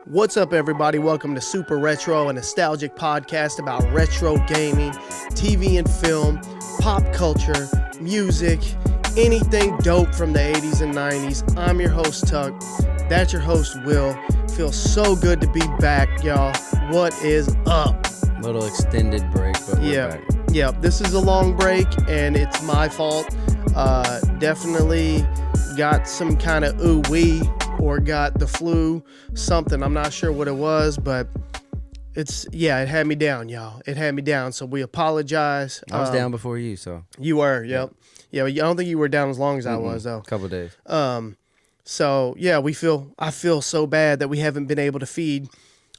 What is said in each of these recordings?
What's up, everybody? Welcome to Super Retro, a nostalgic podcast about retro gaming, TV and film, pop culture, music, anything dope from the 80s and 90s. I'm your host, Tuck. That's your host, Will. Feels so good to be back, y'all. What is up? Little extended break, but we're back. Yeah, this is a long break, and it's my fault. Definitely got some kind of ooh-wee or got the flu, something. I'm not sure what it was, but it had me down, y'all. It had me down, so we apologize. I was down before you, so. You were, yep. Yeah, I don't think you were down as long as I was, though. A couple of days. So, yeah, I feel so bad that we haven't been able to feed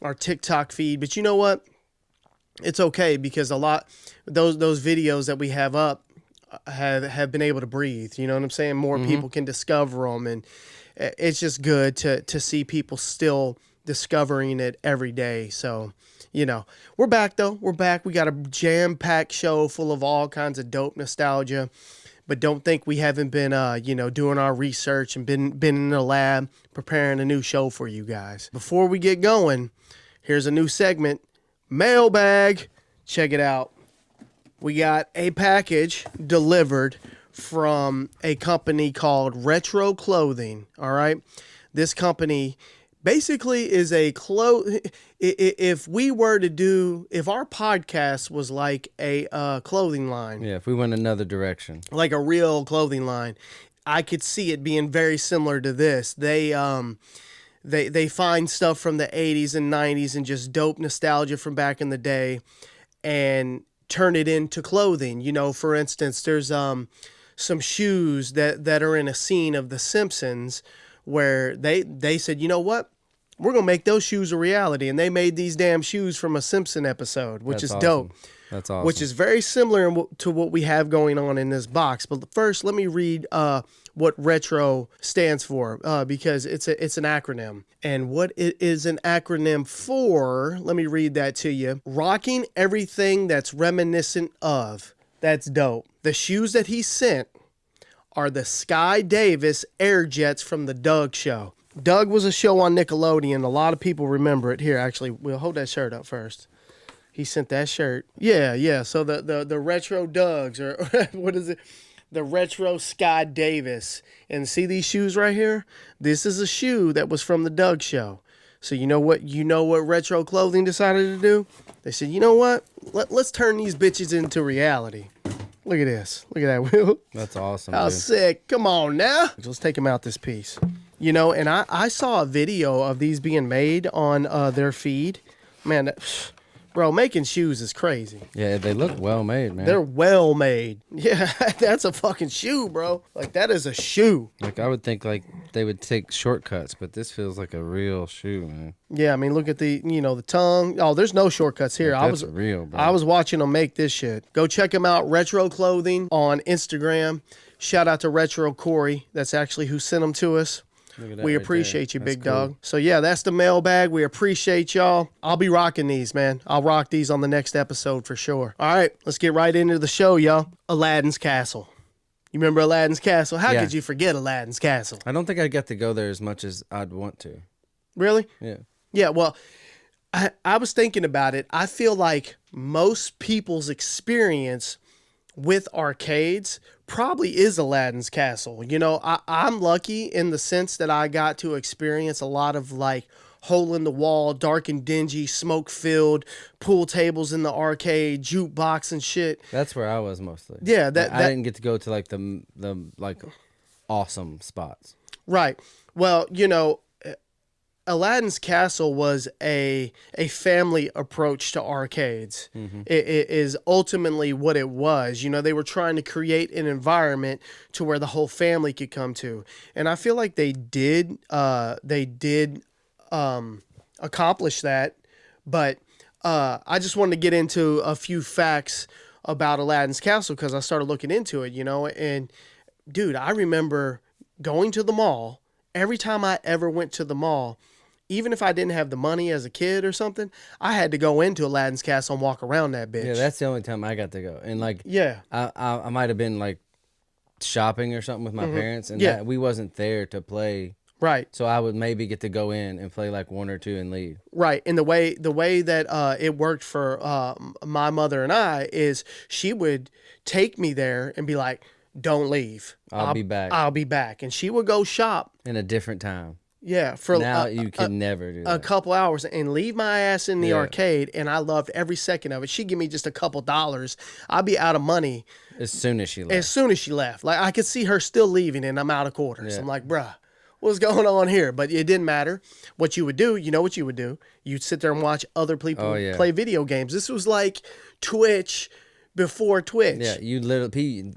our TikTok feed, but you know what? It's okay, because a lot, those videos that we have up have been able to breathe, you know what I'm saying? More people can discover them, and it's just good to see people still discovering it every day. So, you know, we're back though. We're back. We got a jam-packed show full of all kinds of dope nostalgia, but don't think we haven't been, doing our research and been in the lab preparing a new show for you guys. Before we get going, here's a new segment, Mailbag. Check it out. We got a package delivered from a company called Retro Clothing. All right. This company basically is if our podcast was like a clothing line. Yeah, if we went another direction. Like a real clothing line, I could see it being very similar to this. They find stuff from the 80s and 90s and just dope nostalgia from back in the day and turn it into clothing. You know, for instance, there's some shoes that are in a scene of The Simpsons where they said, you know what? We're going to make those shoes a reality. And they made these damn shoes from a Simpson episode, which is dope. That's awesome. Which is very similar to what we have going on in this box. But first, let me read what retro stands for, because it's an acronym. And what it is an acronym for, let me read that to you. Rocking everything that's reminiscent of. That's dope. The shoes that he sent are the Sky Davis Air Jets from the Doug Show. Doug was a show on Nickelodeon. A lot of people remember it. Here, actually, we'll hold that shirt up first. He sent that shirt. Yeah. So the retro Dougs, or what is it? The retro Sky Davis. And see these shoes right here? This is a shoe that was from the Doug Show. So you know what Retro Clothing decided to do? They said, you know what? Let's turn these bitches into reality. Look at this. Look at that, Will. That's awesome. How sick. Come on now. Let's take them out this piece. You know, and I saw a video of these being made on their feed. Man, bro, making shoes is crazy. Yeah, they look well made, man. They're well made. Yeah, that's a fucking shoe, bro. Like, that is a shoe. Like, I would think, like, they would take shortcuts, but this feels like a real shoe, man. Yeah, I mean, look at the tongue. Oh, there's no shortcuts here. That's real, bro. I was watching them make this shit. Go check them out, Retro Clothing on Instagram. Shout out to Retro Corey. That's actually who sent them to us. We appreciate you, big dog. So, yeah, that's the mailbag. We appreciate y'all. I'll be rocking these, man. I'll rock these on the next episode for sure. All right, let's get right into the show, y'all. Aladdin's Castle. You remember Aladdin's Castle? How could you forget Aladdin's Castle? I don't think I'd get to go there as much as I'd want to. Really? Yeah. Yeah, well, I was thinking about it. I feel like most people's experience with arcades probably is Aladdin's Castle. You know, I'm lucky in the sense that I got to experience a lot of like hole in the wall, dark and dingy, smoke filled pool tables in the arcade, jukebox and shit. That's where I was mostly. Yeah, I didn't get to go to like the like awesome spots. Right. Well, you know, Aladdin's Castle was a family approach to arcades. It is ultimately what it was. You know, they were trying to create an environment to where the whole family could come to. And I feel like they did accomplish that. But I just wanted to get into a few facts about Aladdin's Castle because I started looking into it, you know. And, dude, I remember going to the mall. Every time I ever went to the mall, even if I didn't have the money as a kid or something, I had to go into Aladdin's Castle and walk around that bitch. Yeah, that's the only time I got to go. And like, yeah, I might have been like shopping or something with my parents, and that we wasn't there to play Right. So I would maybe get to go in and play like 1 or 2 and leave. Right. And the way that it worked for my mother and I is she would take me there and be like, "Don't leave. I'll be back. I'll be back." And she would go shop. In a different time. Yeah, for Now you could never do that. A couple hours and leave my ass in the arcade, and I loved every second of it. She'd give me just a couple dollars. I'd be out of money as soon as she left. Like, I could see her still leaving, and I'm out of quarters. Yeah. I'm like, bruh, what's going on here? But it didn't matter. What you would do, you know what you would do? You'd sit there and watch other people play video games. This was like Twitch before Twitch. Yeah, you literally,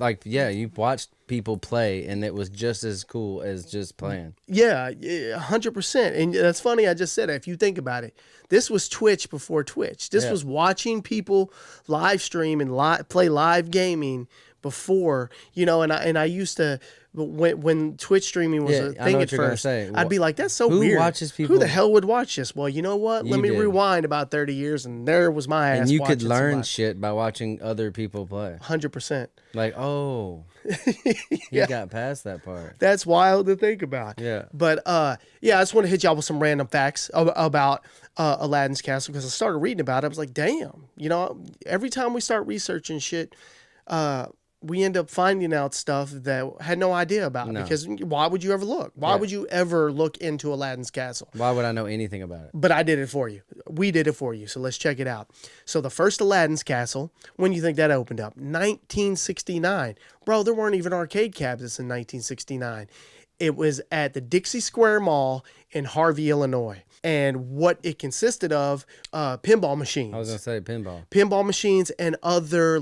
you watched people play, and it was just as cool as just playing. Yeah, 100%. And that's funny, I just said it. If you think about it, this was Twitch before Twitch. This was watching people live stream and play live gaming before, and I used to, when Twitch streaming was a thing at first, I'd be like, that's so weird. Who watches people? Who the hell would watch this? Well, you know what? Let me rewind about 30 years, and there was my ass. And you could learn shit by watching other people play. 100%. Like, oh, you got past that part. That's wild to think about. Yeah. But I just want to hit y'all with some random facts about Aladdin's Castle, because I started reading about it. I was like, damn, every time we start researching shit, we end up finding out stuff that I had no idea about. Because why would you ever look? Why would you ever look into Aladdin's Castle? Why would I know anything about it? But I did it for you. We did it for you. So let's check it out. So the first Aladdin's Castle, when do you think that opened up? 1969. Bro, there weren't even arcade cabinets in 1969. It was at the Dixie Square Mall in Harvey, Illinois. And what it consisted of, pinball machines. I was going to say pinball. Pinball machines and other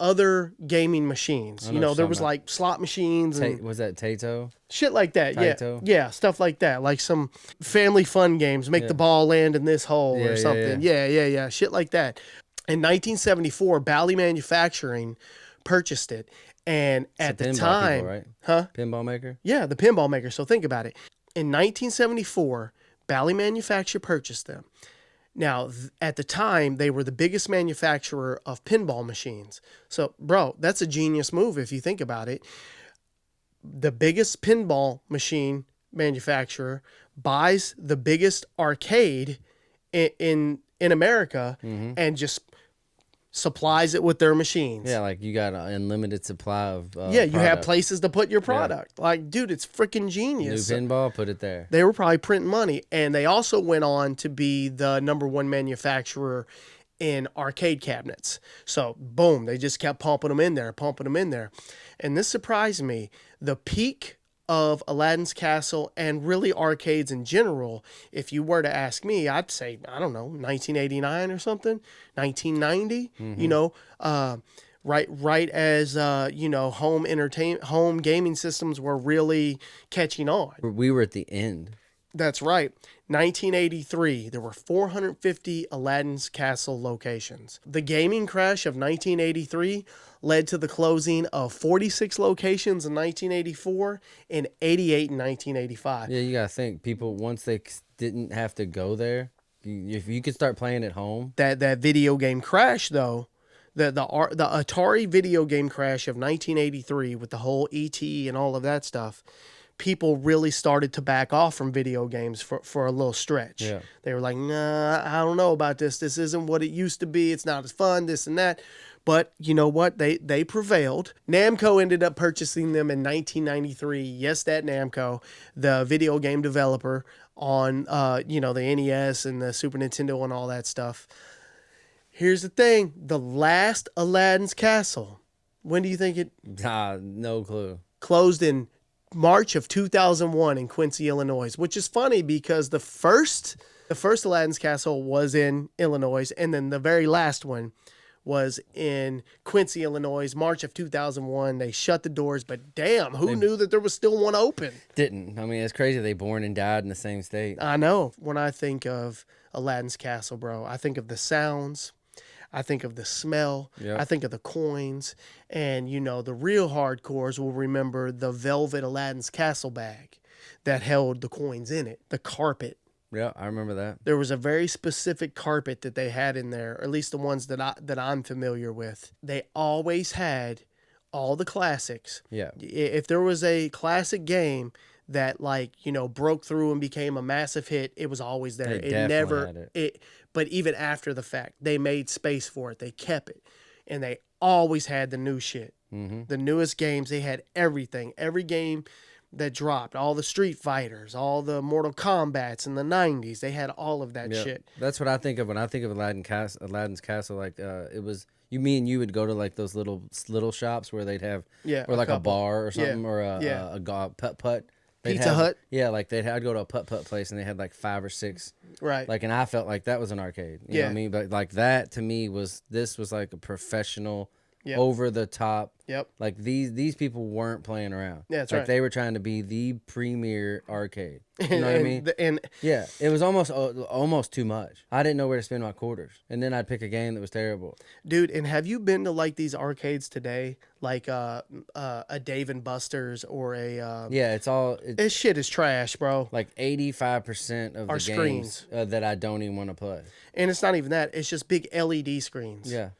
other gaming machines. There was like slot machines. Was that Tato? Shit like that. Taito? Yeah, stuff like that. Like some family fun games. Make the ball land in this hole or something. Yeah. Shit like that. In 1974, Bally Manufacturing purchased it. And at the time... People, right? Huh? Pinball maker? Yeah, the pinball maker. So think about it. In 1974, Bally Manufacture purchased them. Now, at the time, they were the biggest manufacturer of pinball machines. So, bro, that's a genius move if you think about it. The biggest pinball machine manufacturer buys the biggest arcade in America and just supplies it with their machines. Yeah, like you got an unlimited supply of you have places to put your product. Yeah. Like, dude, it's freaking genius. New pinball, put it there. They were probably printing money, and they also went on to be the #1 manufacturer in arcade cabinets. So, boom, they just kept pumping them in there. And this surprised me. The peak of Aladdin's Castle and really arcades in general, if you were to ask me, I'd say, I don't know, 1989 or something, 1990, right as home gaming systems were really catching on. We were at the end. That's right. 1983, there were 450 Aladdin's Castle locations. The gaming crash of 1983 led to the closing of 46 locations in 1984 and 88 in 1985. Yeah, you got to think, people, once they didn't have to go there, if you could start playing at home. That video game crash, though, the Atari video game crash of 1983 with the whole ET and all of that stuff, people really started to back off from video games for a little stretch. Yeah. They were like, nah, I don't know about this. This isn't what it used to be. It's not as fun, this and that. But you know what? They prevailed. Namco ended up purchasing them in 1993. Yes, that Namco, the video game developer on the NES and the Super Nintendo and all that stuff. Here's the thing. The last Aladdin's Castle, when do you think it... No clue. Closed in March of 2001 in Quincy, Illinois, which is funny because the first Aladdin's Castle was in Illinois, and then the very last one was in Quincy, Illinois, March of 2001. They shut the doors, but damn, who knew that there was still one open? Didn't. I mean, it's crazy they born and died in the same state. I know. When I think of Aladdin's Castle, bro, I think of the sounds. I think of the smell. Yep. I think of the coins. And, the real hardcores will remember the velvet Aladdin's Castle bag that held the coins in it, the carpet. Yeah, I remember that. There was a very specific carpet that they had in there, or at least the ones that I'm familiar with. They always had all the classics. Yeah. If there was a classic game that, like, you know, broke through and became a massive hit, it was always there. They It definitely never had it. but even after the fact, they made space for it. They kept it. And they always had the new shit. Mm-hmm. The newest games, they had everything. Every game that dropped, all the Street Fighters, all the Mortal Kombats in the 90s, they had all of that shit. That's what I think of when I think of Aladdin's Castle. Like it was you would go to like those little shops where they'd have or like a bar or something or a putt. Pizza Hut. Yeah, like I'd go to a putt place and they had like 5 or 6. Right. Like, and I felt like that was an arcade. You know what I mean? But like that to me was like a professional, over the top. Yep. Like these people weren't playing around. Yeah, that's like right. they were trying to be the premier arcade. You know what I mean? And yeah, it was almost too much. I didn't know where to spend my quarters, and then I'd pick a game that was terrible. Dude, and have you been to like these arcades today, like a Dave and Buster's or a this shit is trash, bro. Like 85% of the games that I don't even want to play. And it's not even that; it's just big LED screens. Yeah.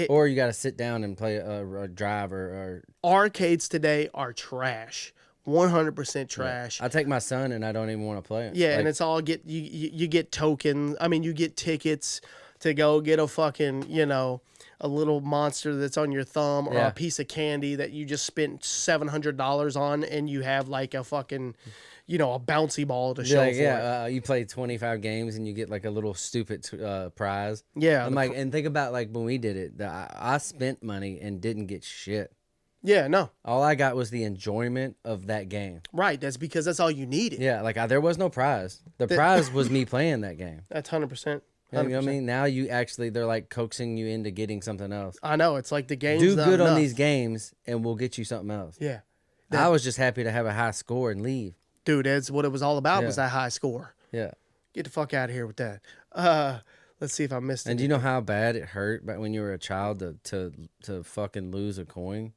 Or you got to sit down and play a drive or arcades today are trash. 100% trash. I take my son and I don't even want to play it. Yeah, like, and it's all you get tokens. I mean, you get tickets to go get a fucking, you know, a little monster that's on your thumb or a piece of candy that you just spent $700 on, and you have like a fucking, you know, a bouncy ball to show like, for it. You play 25 games and you get like a little stupid prize. Yeah. I'm like, and think about like when we did it, I spent money and didn't get shit. Yeah, no. All I got was the enjoyment of that game. Right, that's because that's all you needed. Yeah, like there was no prize. The prize was me playing that game. That's 100%. You know what I mean? Now they're like coaxing you into getting something else. I know, it's like the game's do not good enough. on these games and we'll get you something else. Yeah. I was just happy to have a high score and leave. Dude, that's what it was all about, was that high score. Yeah. Get the fuck out of here with that. Let's see if I missed it. And do you know how bad it hurt back when you were a child to fucking lose a coin?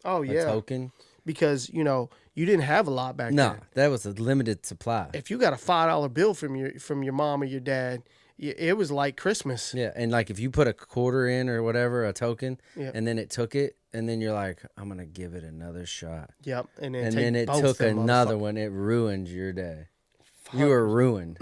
Oh, yeah. A token? Because, you know, you didn't have a lot back then. No, that was a limited supply. If you got a $5 bill from your mom or your dad, it was like Christmas. Yeah, and like if you put a quarter in or whatever, a token, and then it took it, and then you're like, I'm going to give it another shot. Yep. And then it took another one. It ruined your day. You were ruined.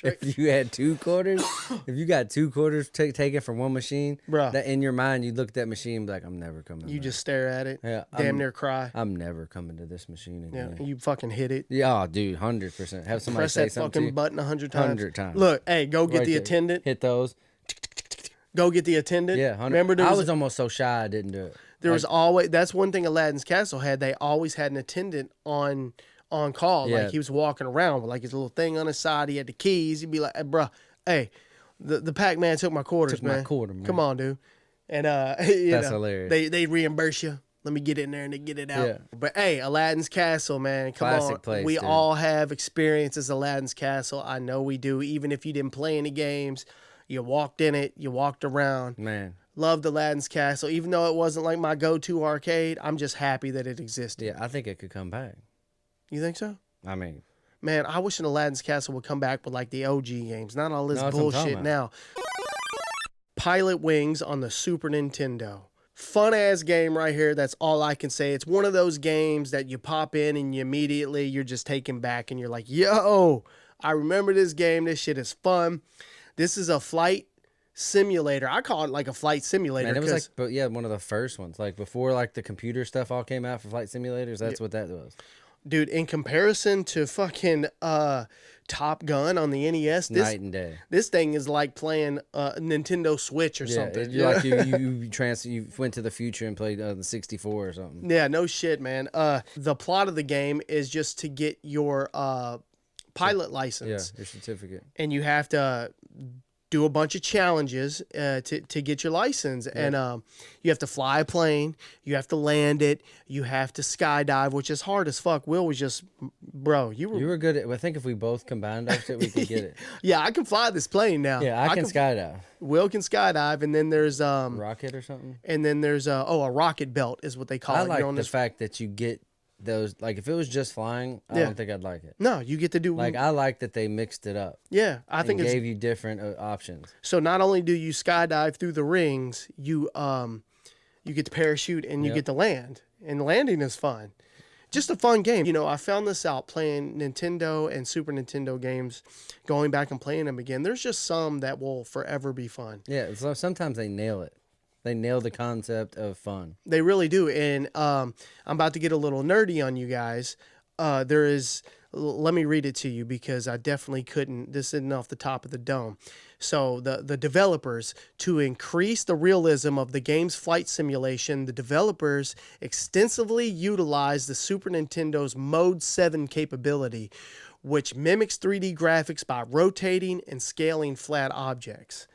If you had 2 quarters, if you got 2 quarters taken from one machine, bruh, that in your mind, you look at that machine and be like, I'm never coming You back. just stare at it. Yeah, damn near cry. I'm never coming to this machine again. Yeah, you fucking hit it. Yeah, oh, dude, 100%. Have somebody Press say that something fucking to you. button 100 times. 100 times. Look, hey, go get Right the there. attendant. Hit those. Go get the attendant. Yeah, 100. Remember, I was almost so shy I didn't do it. There was always, that's one thing Aladdin's Castle had. They always had an attendant on call. Yeah. Like he was walking around with like his little thing on his side. He had the keys. He'd be like, hey, bro, hey, the Pac-Man took my quarters, man. My quarter, man. Come on, dude. And that's hilarious. They reimburse you. Let me get in there and they get it out. Yeah. But hey, Aladdin's Castle, man. Come Classic on. place, we dude. all have experiences Aladdin's Castle. I know we do. Even if you didn't play any games, you walked in it, you walked around. Man. Loved Aladdin's Castle. Even though it wasn't like my go-to arcade, I'm just happy that it existed. Yeah, I think it could come back. You think so? I mean, man, I wish an Aladdin's Castle would come back with like the OG games, not all this No, that's what I'm talking bullshit about. now. Pilotwings on the Super Nintendo. Fun ass game right here. That's all I can say. It's one of those games that you pop in and you're just taken back and you're like, yo, I remember this game. This shit is fun. This is a flight simulator. I call it like a flight simulator. man, it was like, but yeah, one of the first ones. Like before, like the computer stuff all came out for flight simulators. That's what that was. Dude, in comparison to fucking Top Gun on the NES, Night and day. This thing is like playing Nintendo Switch or something. Yeah, like you went to the future and played the 64 or something. Yeah, no shit, man. The plot of the game is just to get your pilot license. Yeah, your certificate. And you have to do a bunch of challenges to get your license. Yeah. And you have to fly a plane, you have to land it, you have to skydive, which is hard as fuck. Will was just, bro, you were good at, I think if we both combined our shit, we could get it. Yeah, I can fly this plane now. Yeah, I can skydive. Will can skydive, and then there's rocket or something. And then there's a rocket belt is what they call it. I like the fact that you get those, like if it was just flying, I don't think I'd like it. No, you get to do like, I like that they mixed it up. Yeah, I think it gave you different options. So not only do you skydive through the rings, you you get to parachute and you get to land. And landing is fun. Just a fun game. You know, I found this out playing Nintendo and Super Nintendo games, going back and playing them again. There's just some that will forever be fun. Yeah, so sometimes they nail it. They nail the concept of fun. They really do. And I'm about to get a little nerdy on you guys. There is, let me read it to you because I definitely couldn't. This isn't off the top of the dome. So the developers, to increase the realism of the game's flight simulation, the developers extensively utilized the Super Nintendo's Mode 7 capability, which mimics 3D graphics by rotating and scaling flat objects.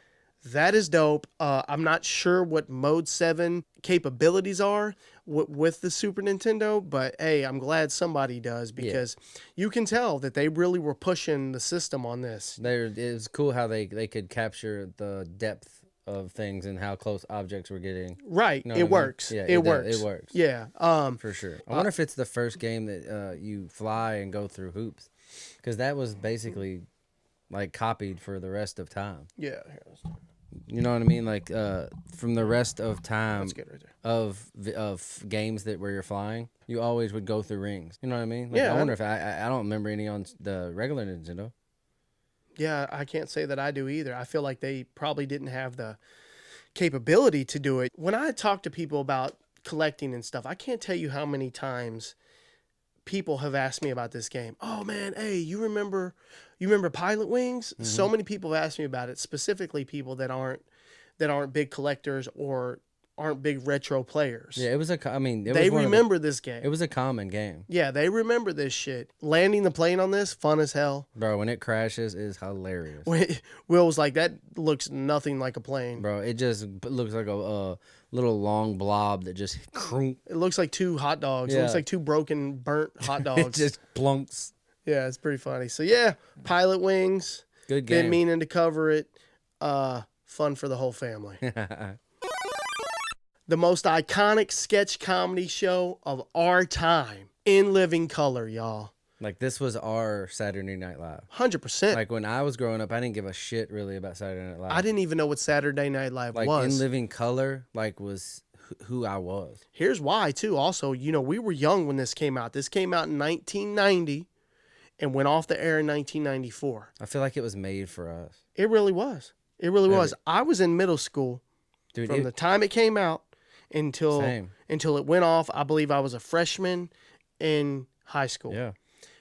That is dope. I'm not sure what Mode 7 capabilities are with the Super Nintendo, but hey, I'm glad somebody does because you can tell that they really were pushing the system on this. It was cool how they could capture the depth of things and how close objects were getting. Right. It works. Yeah, it works. It works. Yeah. For sure. I wonder if it's the first game that you fly and go through hoops, because that was basically like copied for the rest of time. Yeah. You know what I mean? Like from the rest of time That's good right there. of games that where you're flying, you always would go through rings. You know what I mean? Like, Yeah. I wonder if I don't remember any on the regular Nintendo. Yeah, I can't say that I do either. I feel like they probably didn't have the capability to do it. When I talk to people about collecting and stuff, I can't tell you how many times people have asked me about this game. Oh man, hey, you remember Pilotwings? Mm-hmm. So many people have asked me about it, specifically people that aren't big collectors or aren't big retro players. Yeah, they remember this game. It was a common game. Yeah, they remember this shit. Landing the plane on this, fun as hell. Bro, when it crashes, is hilarious. Will was like, that looks nothing like a plane. Bro, it just looks like a little long blob that just crunk. It looks like two hot dogs. Yeah. It looks like two broken, burnt hot dogs. It just plunks. Yeah, it's pretty funny. So yeah, Pilotwings. Good game. Been meaning to cover it. Fun for the whole family. The most iconic sketch comedy show of our time, in living color, y'all. Like, this was our Saturday Night Live. 100%. Like, when I was growing up, I didn't give a shit really about Saturday Night Live. I didn't even know what Saturday Night Live was. Like, in living color, like, was who I was. Here's why, too. Also, you know, we were young when this came out. This came out in 1990 and went off the air in 1994. I feel like it was made for us. It really was. It really was. I was in middle school. Dude, from the time it came out until it went off. I believe I was a freshman in high school. Yeah.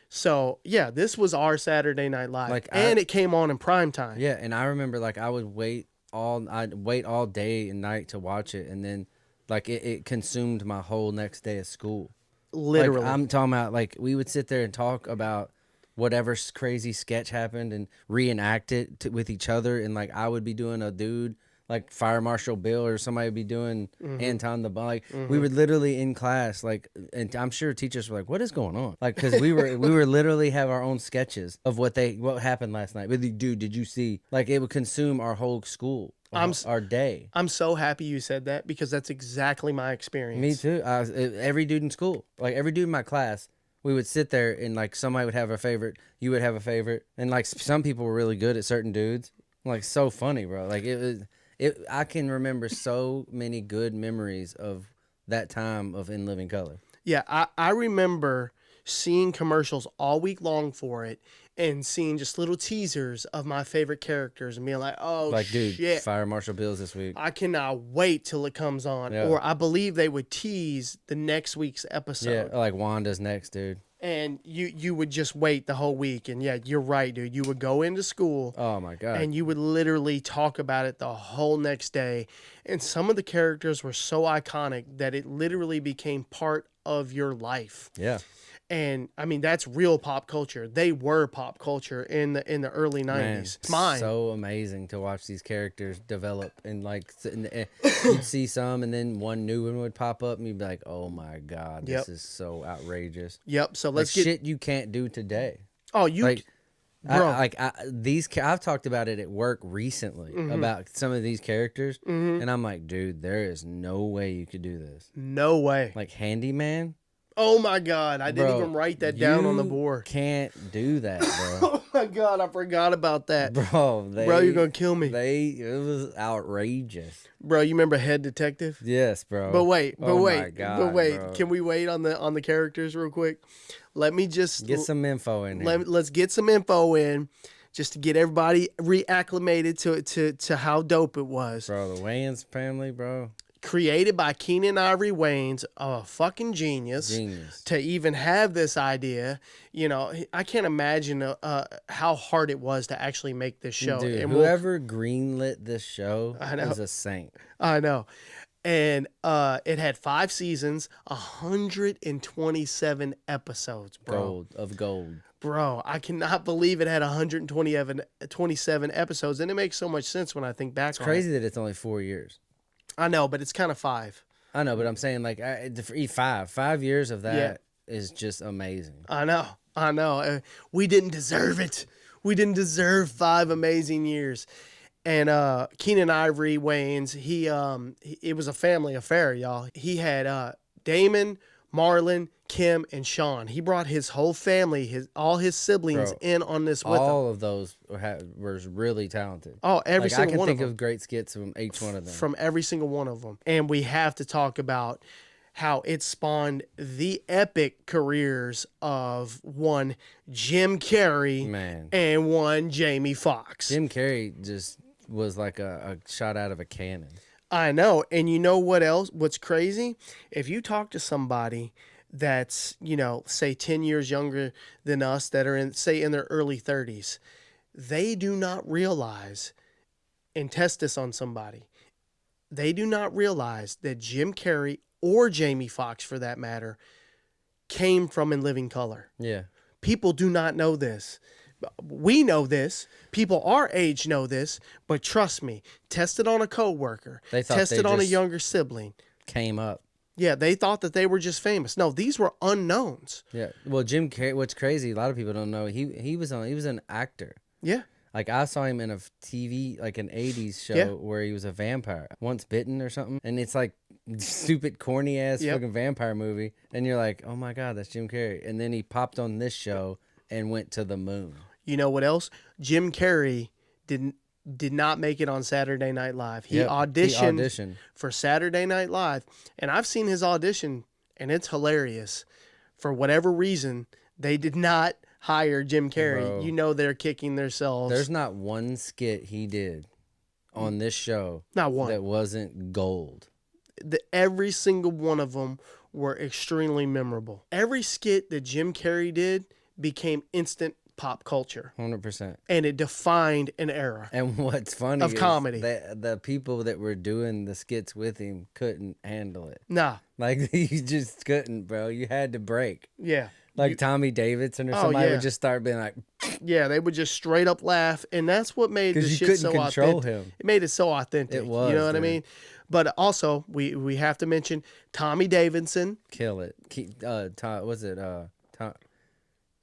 So, yeah, this was our Saturday Night Live. And it came on in prime time. Yeah, and I remember, like, I'd wait all day and night to watch it, and then, like, it consumed my whole next day of school. Literally. Like, I'm talking about, like, we would sit there and talk about whatever crazy sketch happened and reenact it with each other, and, like, I would be doing a dude like Fire Marshal Bill, or somebody would be doing Anton the Bomb. Like, we were literally in class, like, and I'm sure teachers were like, "What is going on?" Like, because we were literally have our own sketches of what happened last night. But dude, did you see? Like, it would consume our whole school, our day. I'm so happy you said that, because that's exactly my experience. Me too. Every dude in school, like every dude in my class, we would sit there and, like, somebody would have a favorite, you would have a favorite, and, like, some people were really good at certain dudes. Like, so funny, bro. Like, it was. I can remember so many good memories of that time of In Living Color. Yeah, I remember seeing commercials all week long for it and seeing just little teasers of my favorite characters and being like, oh, like, dude, shit. Fire Marshal Bill's this week. I cannot wait till it comes on. Yeah. Or I believe they would tease the next week's episode. Yeah, like Wanda's next, dude. And you would just wait the whole week. And yeah, you're right, dude. You would go into school. Oh, my God. And you would literally talk about it the whole next day. And some of the characters were so iconic that it literally became part of your life. Yeah. And I mean, that's real pop culture. They were pop culture in the early 90s. Man, it's mine. So amazing to watch these characters develop, and, like, you'd see some, and then one new one would pop up, and you'd be like, "Oh my God, this is so outrageous." Yep. So let's get shit you can't do today. Oh, you like, bro. I've talked about it at work recently about some of these characters, and I'm like, dude, there is no way you could do this. No way. Like Handyman. Oh my God, I didn't Bro, even write that down on the you board. Can't do that, bro. Oh my God, I forgot about that. Bro, You're gonna kill me. It was outrageous. Bro, you remember Head Detective? Yes, bro. But wait, My God, bro. Can we wait on the characters real quick? Let me just Get some info in here. let's get some info in, just to get everybody reacclimated to how dope it was. Bro, the Wayans family, bro. Created by Keenan Ivory Wayans, a fucking genius. To even have this idea. You know, I can't imagine how hard it was to actually make this show. Dude, and whoever greenlit this show is a saint. I know. And it had 5 seasons, 127 episodes, bro. Gold. Bro, I cannot believe it had 127 episodes. And it makes so much sense when I think back on it. It's crazy that it's only 4 years. I know, but it's kind of 5. I know, but I'm saying like 5 years of that is just amazing. I know. We didn't deserve it. We didn't deserve 5 amazing years. And Keenan Ivory Wayans, it was a family affair, y'all. He had Damon, Marlon, Kim, and Sean. He brought his whole family, all his siblings in on this with him. All of those were really talented. Oh, every single one of them. I can think of great skits from each one of them. From every single one of them. And we have to talk about how it spawned the epic careers of one Jim Carrey and one Jamie Foxx. Jim Carrey just was like a shot out of a cannon. I know. And you know what else? What's crazy? If you talk to somebody that's, say 10 years younger than us that are in their early 30s, they do not realize, and test this on somebody, they do not realize that Jim Carrey or Jamie Foxx, for that matter, came from In Living Color. Yeah. People do not know this. We know this. People our age know this. But trust me, test it on a coworker. Test it on a younger sibling. Came up. Yeah, they thought that they were just famous. No, these were unknowns. Yeah. Well, Jim Carrey, what's crazy, a lot of people don't know, he was an actor. Yeah. Like, I saw him in a TV, like an 80s show where he was a vampire. Once Bitten or something. And it's like stupid, corny-ass fucking vampire movie. And you're like, oh my God, that's Jim Carrey. And then he popped on this show and went to the moon. You know what else? Jim Carrey did not make it on Saturday Night Live. He auditioned for Saturday Night Live. And I've seen his audition, and it's hilarious. For whatever reason, they did not hire Jim Carrey. Bro, they're kicking themselves. There's not one skit he did on this show not one that wasn't gold. Every single one of them were extremely memorable. Every skit that Jim Carrey did became instant pop culture. 100%. And it defined an era. And what's funny of comedy. The people that were doing the skits with him couldn't handle it. Nah. Like, you just couldn't, bro. You had to break. Yeah. Like Tommy Davidson or somebody would just start being like... Yeah, they would just straight up laugh. And that's what made the shit so authentic. Control him. It made it so authentic. It was. You know what I mean? But also, we have to mention Tommy Davidson. Kill it.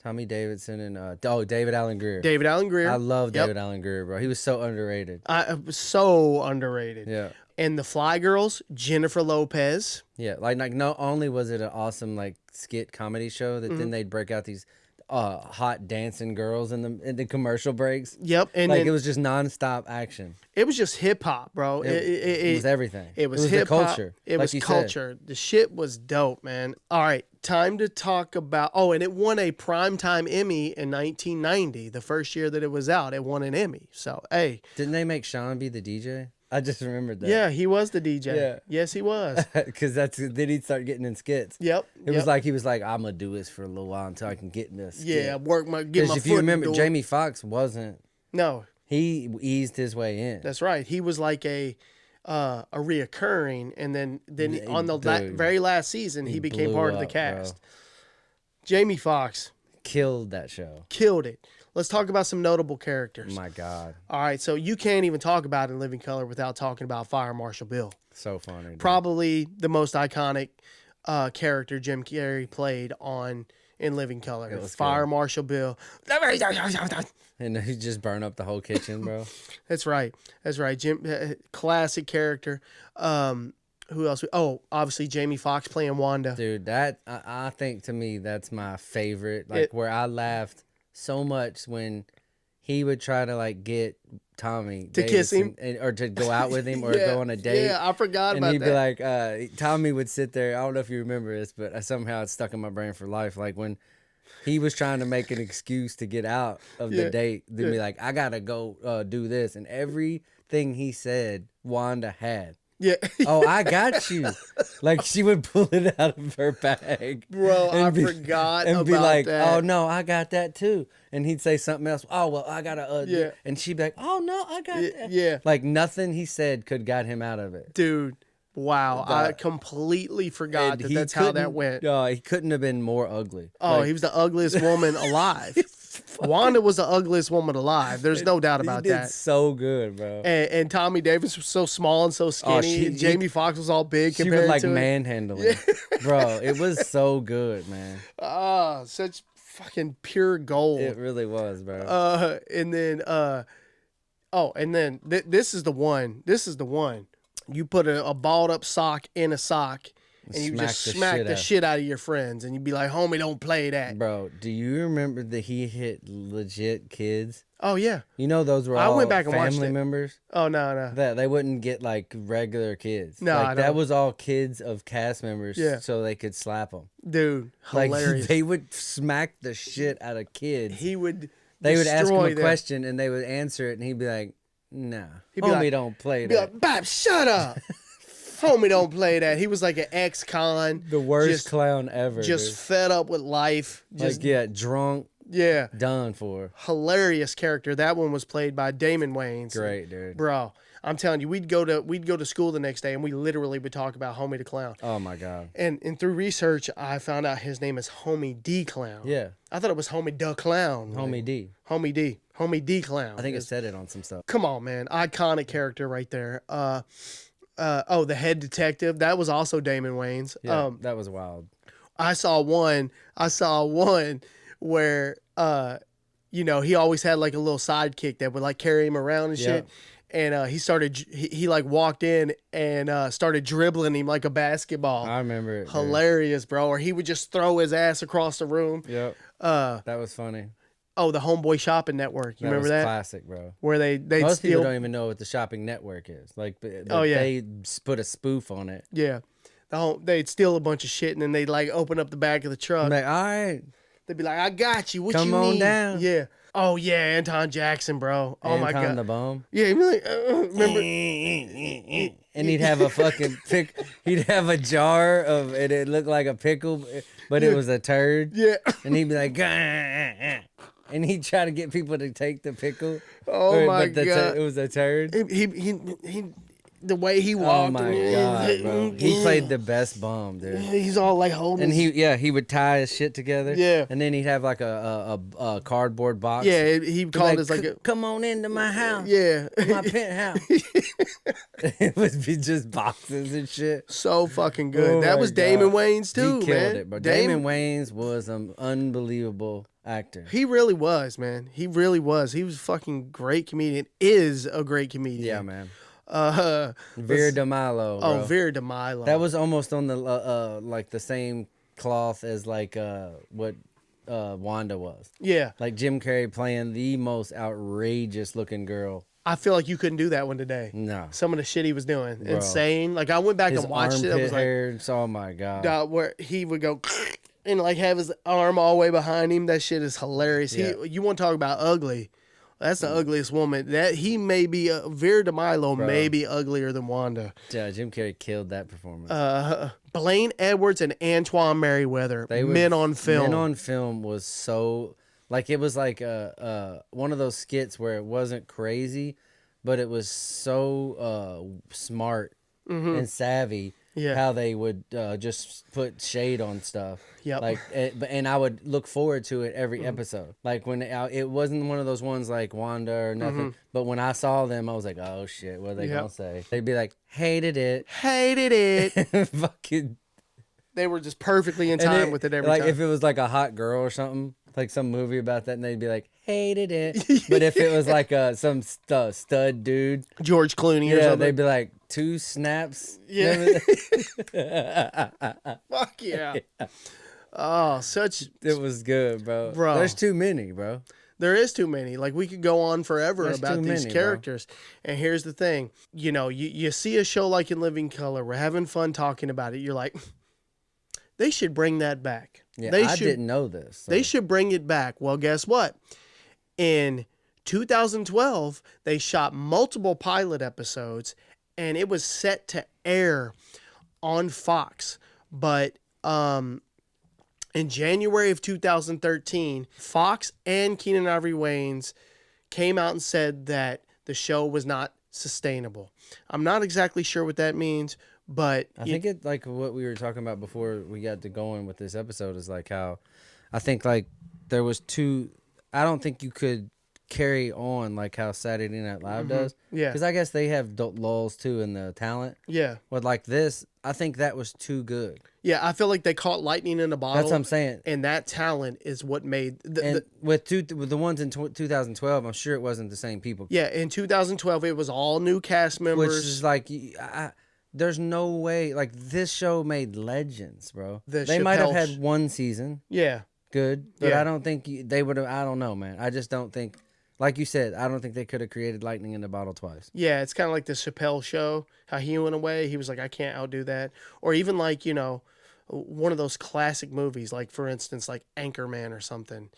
Tommy Davidson and David Allen Greer. David Allen Greer. I love David Allen Greer, bro. He was so underrated. So underrated. Yeah. And the Fly Girls, Jennifer Lopez. Yeah, like not only was it an awesome like skit comedy show that then they'd break out these hot dancing girls in the commercial breaks. Yep, and like it was just nonstop action. It was just hip hop, bro. It was everything. It was hip hop. Culture. It was culture. The shit was dope, man. All right, time to talk about. Oh, and it won a Primetime Emmy in 1990, the first year that it was out. It won an Emmy. So hey, didn't they make Sean be the DJ? I just remembered that. Yeah, he was the DJ. Yeah. Yes, he was. Because then he'd start getting in skits. Yep. It was like he was like, I'm gonna do this for a little while until I can get in this. Yeah, get my foot if you remember, Jamie Foxx wasn't. No. He eased his way in. That's right. He was like a reoccurring, and then on the very last season, he became part of the cast. Bro. Jamie Foxx killed that show. Killed it. Let's talk about some notable characters. My God. All right, so you can't even talk about In Living Color without talking about Fire Marshal Bill. So funny. Dude. Probably the most iconic character Jim Carrey played on In Living Color. Fire Marshal Bill. And he just burned up the whole kitchen, bro. That's right. Jim, classic character. Who else? Oh, obviously Jamie Foxx playing Wanda. Dude, that I think to me that's my favorite. Like where I laughed so much when he would try to like get Tommy To kiss him? or to go out with him or go on a date. Yeah, I forgot and about he'd that. be like, Tommy would sit there. I don't know if you remember this, but somehow it's stuck in my brain for life. Like when he was trying to make an excuse to get out of the date, they'd be like, I gotta go do this, and everything he said, Wanda had. Yeah. Oh, I got you. Like she would pull it out of her bag. Bro, I forgot and about be like, that. oh no, I got that too. And he'd say something else. Oh well, I gotta Yeah. And she'd be like, oh no, I got that. Yeah. Like nothing he said could got him out of it. Dude, wow. I completely forgot And that's how that went. He couldn't have been more ugly. Oh, Like, he was the ugliest woman alive. Wanda was the ugliest woman alive. There's no doubt about he did that. so good, bro. And Tommy Davis was so small and so skinny. and Jamie Foxx was all big She compared would like to him. manhandle him. Bro, it was so good, man. Ah, such fucking pure gold. It really was, bro. And then this is the one. This is the one. You put a balled up sock in a sock, and you just smack the shit out of your friends, and you'd be like, "Homie, don't play that." Bro, do you remember that he hit legit kids? Oh yeah. You know those were I all went back and watched family it. members? Oh no. That they wouldn't get like regular kids. No, like, I that don't. was all kids of cast members Yeah. so they could slap them. Dude, Like hilarious. they would smack the shit out of kids. He would. They would ask him a destroy them. question and they would answer it and he'd be like, "Nah, He'd be homie, like- don't play Be that." like, Bob, shut up. Homie, don't play that. He was like an ex-con. The worst just, clown ever. Just dude. fed up with life. Just like drunk, yeah. done for. Hilarious character. That one was played by Damon Wayans. Great, dude. Bro, I'm telling you, we'd go to school the next day and we literally would talk about Homie the Clown. Oh my god. And through research, I found out his name is Homie D Clown. Yeah, I thought it was Homie the Clown. homie D. Homie D. Homie D Clown. I think it said it on some stuff. Come on, man. Iconic character right there. The head detective. That was also Damon Wayans. Yeah, that was wild. I saw one where he always had like a little sidekick that would like carry him around and shit. And he like walked in and started dribbling him like a basketball. I remember it. Hilarious, bro. Or he would just throw his ass across the room. Yep. That was funny. Oh, the Homeboy Shopping Network. You remember was that? Classic, bro. Where they Most steal. people don't even know what the shopping network is. Like, Oh, yeah. they put a spoof on it. Yeah. They'd steal a bunch of shit and then they'd like open up the back of the truck. I'm like, all right, They'd be like, I got you. What come you on need? down. Yeah. Oh, yeah. Anton Jackson, bro. Oh, my Anton God. the Bum. Yeah. He'd be like, remember? And he'd have a fucking he'd have a jar of it. It looked like a pickle, but it was a turd. Yeah. And he'd be like, "Gah, and he'd try to get people to take the pickle. Oh, my God. It was a turd. He the way he Oh walked. my god, bro! He played the best bum, dude. He's all like holding. And he would tie his shit together. Yeah. And then he'd have like a cardboard box. Yeah, he called Like, us like a. come on into my house. Yeah. My penthouse. It would be just boxes and shit. So fucking good. Oh that my was Damon God. Wayans too, He killed man. it, bro. Damon Wayans was an unbelievable actor. He really was, man. He really was. He was a fucking great comedian. Is a great comedian. Yeah, man. Vera Vera DeMilo. Oh, Bro. Vera DeMilo. That was almost on the like the same cloth as like what Wanda was. Yeah. Like Jim Carrey playing the most outrageous looking girl. I feel like you couldn't do that one today. No. Some of the shit he was doing, Bro. insane. Like I went back His and watched it. I armpit was like, hairs, oh my god. where he would go and like have his arm all the way behind him. That shit is hilarious. Yeah. You want to talk about ugly? That's the ugliest woman. That he may be Vera DeMilo may be uglier than Wanda. Yeah, Jim Carrey killed that performance. Blaine Edwards and Antoine Merriweather, Men on Film. Men on Film was so like it was like one of those skits where it wasn't crazy, but it was so smart and savvy. Yeah. How they would just put shade on stuff. Yep. Like, and I would look forward to it every episode. Like when it wasn't one of those ones like Wanda or nothing. But when I saw them, I was like, oh shit, what are they gonna say? They'd be like, hated it. Fucking. They were just perfectly in time with it every like time. if it was like a hot girl or something, like some movie about that, and they'd be like, hated it. But if it was like some stud dude, George Clooney or yeah, something. they'd be like, 2 snaps. Yeah. Fuck yeah. Oh, such. It was good, bro. Bro. There's too many, bro. There is too many. Like, we could go on forever There's about too these many, characters. And here's the thing. You know, you see a show like In Living Color. We're having fun talking about it. You're like, they should bring that back. Yeah, I didn't know this. So. They should bring it back. Well, guess what? In 2012, they shot multiple pilot episodes, and it was set to air on Fox. But in January of 2013, Fox and Keenan Ivory Wayans came out and said that the show was not sustainable. I'm not exactly sure what that means, but I think it like what we were talking about before we got to going with this episode is like how I think like there was two. I don't think you could carry on like how Saturday Night Live does. Yeah. Because I guess they have lulls too in the talent. Yeah. But like this, I think that was too good. Yeah, I feel like they caught lightning in a bottle. That's what I'm saying. And that talent is what made with the ones in 2012, I'm sure it wasn't the same people. Yeah, in 2012, it was all new cast members. Which is like, there's no way. Like, this show made legends, bro. They might have had one season. Yeah. Good. But I don't think they would have. I don't know, man. I just don't think. Like you said, I don't think they could have created lightning in the bottle twice. Yeah, it's kind of like the Chappelle show, how he went away. He was like, I can't outdo that. Or even like, you know, one of those classic movies, like, for instance, like Anchorman or something,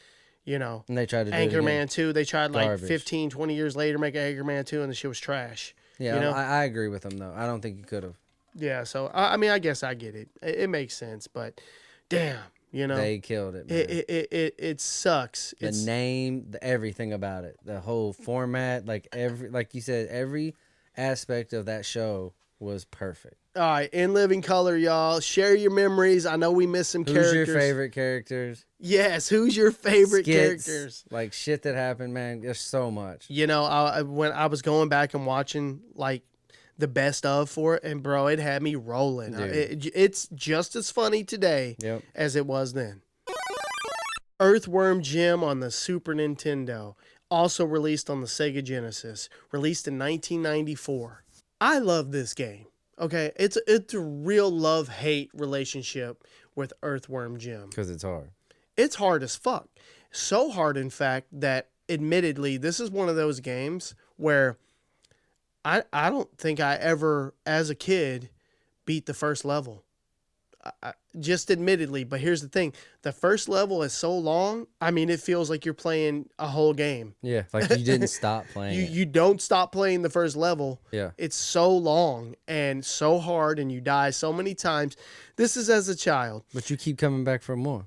you know. And they tried to do Anchorman 2. They tried like Garbage. 15, 20 years later make Anchorman 2, and the shit was trash. Yeah, you know? I agree with them, though. I don't think you could have. Yeah, so, I mean, I guess I get it. It makes sense, but damn. You know, they killed it, man. It sucks. The name, everything about it, the whole format, like you said, every aspect of that show was perfect. All right, In Living Color, y'all. Share your memories. I know we missed some characters. Who's your favorite characters? Yes, who's your favorite Skits, characters? Like shit that happened, man. There's so much. You know, when I was going back and watching like the best of for it, and bro, it had me rolling. It's just as funny today as it was then. Earthworm Jim on the Super Nintendo, also released on the Sega Genesis, released in 1994. I love this game. Okay, it's a real love-hate relationship with Earthworm Jim. Because it's hard. It's hard as fuck. So hard, in fact, that admittedly, this is one of those games where I don't think I ever, as a kid, beat the first level. Just admittedly, but here's the thing. The first level is so long, I mean, it feels like you're playing a whole game. Yeah, like you didn't stop playing. You don't stop playing the first level. Yeah. It's so long and so hard, and you die so many times. This is as a child. But you keep coming back for more.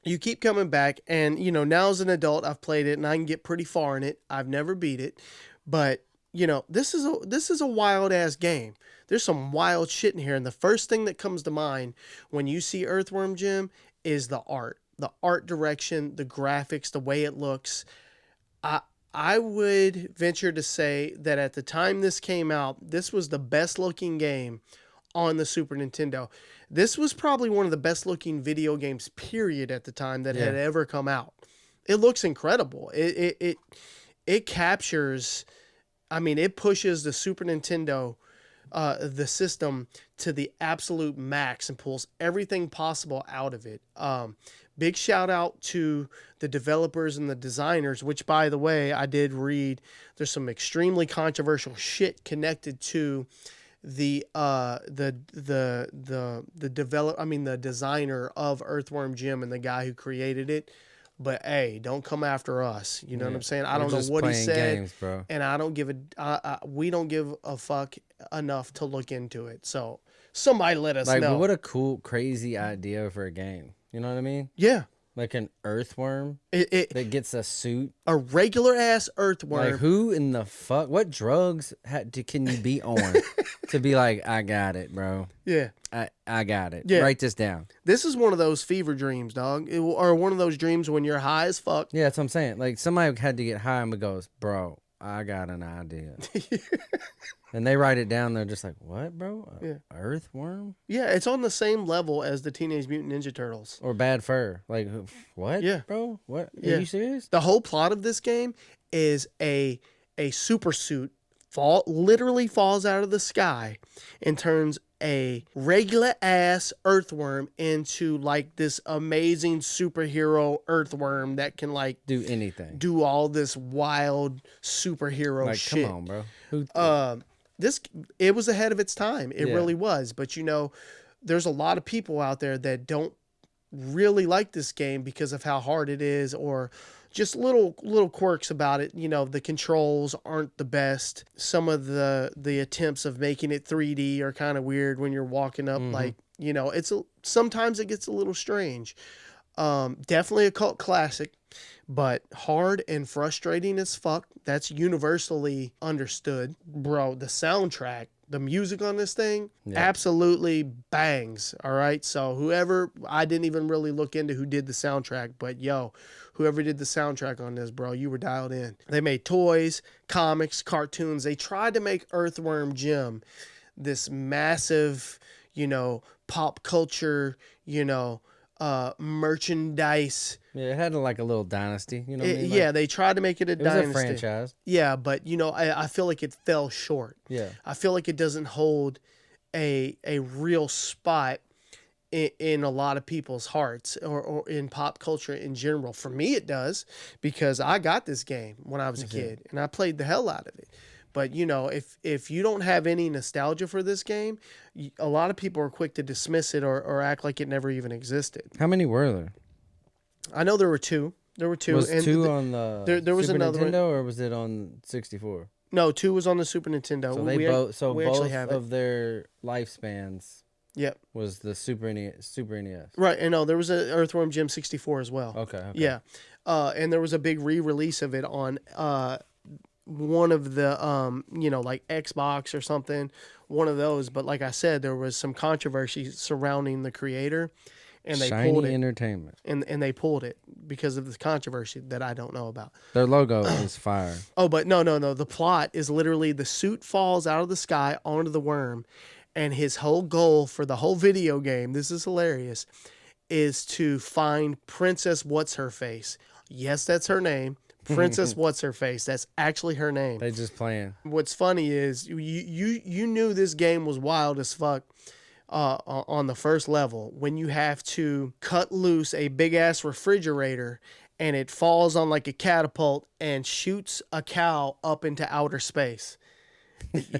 You keep coming back, and, you know, now as an adult, I've played it, and I can get pretty far in it. I've never beat it, but you know, this is a wild ass game. There's some wild shit in here, and the first thing that comes to mind when you see Earthworm Jim is the art direction, the graphics, the way it looks. I would venture to say that at the time this came out, this was the best looking game on the Super Nintendo. This was probably one of the best looking video games, period, at the time that had ever come out. It looks incredible. It captures. I mean, it pushes the Super Nintendo, the system, to the absolute max and pulls everything possible out of it. Big shout out to the developers and the designers, which, by the way, I did read there's some extremely controversial shit connected to the designer of Earthworm Jim and the guy who created it. But hey, don't come after us. You know what I'm saying? I don't know what he said, games, bro. And I don't give we don't give a fuck enough to look into it. So somebody let us know. What a cool, crazy idea for a game. You know what I mean? Yeah. Like an earthworm that gets a suit. A regular ass earthworm. Like who in the fuck? What drugs can you be on to be like, I got it, bro? Yeah. I got it. Yeah. Write this down. This is one of those fever dreams, dog. Or one of those dreams when you're high as fuck. Yeah, that's what I'm saying. Like somebody had to get high and goes, bro, I got an idea. And they write it down. They're just like, what, bro? Earthworm? Yeah, it's on the same level as the Teenage Mutant Ninja Turtles. Or Bad Fur. Like, what? Yeah. Bro? What? Yeah. Are you serious? The whole plot of this game is a super suit literally falls out of the sky and turns a regular ass earthworm into like this amazing superhero earthworm that can like Do anything. do all this wild superhero Like, shit. come on, bro. Who? It was ahead of its time. It Yeah. really was. But there's a lot of people out there that don't really like this game because of how hard it is, or just little quirks about it. The controls aren't the best. Some of the attempts of making it 3D are kind of weird when you're walking up. Like, sometimes it gets a little strange. Definitely a cult classic, but hard and frustrating as fuck. That's universally understood. Bro, the soundtrack, the music on this thing, absolutely bangs. All right. So I didn't even really look into who did the soundtrack, but whoever did the soundtrack on this, bro, you were dialed in. They made toys, comics, cartoons. They tried to make Earthworm Jim this massive, pop culture, merchandise. Yeah, it had like a little dynasty. You know what I mean? Yeah, they tried to make it a dynasty. It was a franchise. Yeah, but I feel like it fell short. Yeah. I feel like it doesn't hold a real spot in a lot of people's hearts, or in pop culture in general. For me, it does, because I got this game when I was a kid and I played the hell out of it. But if you don't have any nostalgia for this game, a lot of people are quick to dismiss it or act like it never even existed. How many were there? I know there were two. Was and two on the there was Super another Nintendo, one. or was it on 64? No, 2 was on the Super Nintendo. So we both actually have it. of their lifespans. Yep. Was the Super NES. Right, and no, there was an Earthworm Jim 64 as well. Okay. Yeah. And there was a big re-release of it on one of the like Xbox or something, one of those. But like I said, there was some controversy surrounding the creator, and they pulled it. Entertainment. And they pulled it because of this controversy that I don't know about. Their logo is fire. Oh, but no. The plot is literally the suit falls out of the sky onto the worm, and his whole goal for the whole video game, this is hilarious, is to find Princess What's-Her-Face. Yes, that's her name. Princess What's-Her-Face. That's actually her name. They just playing. What's funny is you knew this game was wild as fuck on the first level when you have to cut loose a big-ass refrigerator and it falls on like a catapult and shoots a cow up into outer space.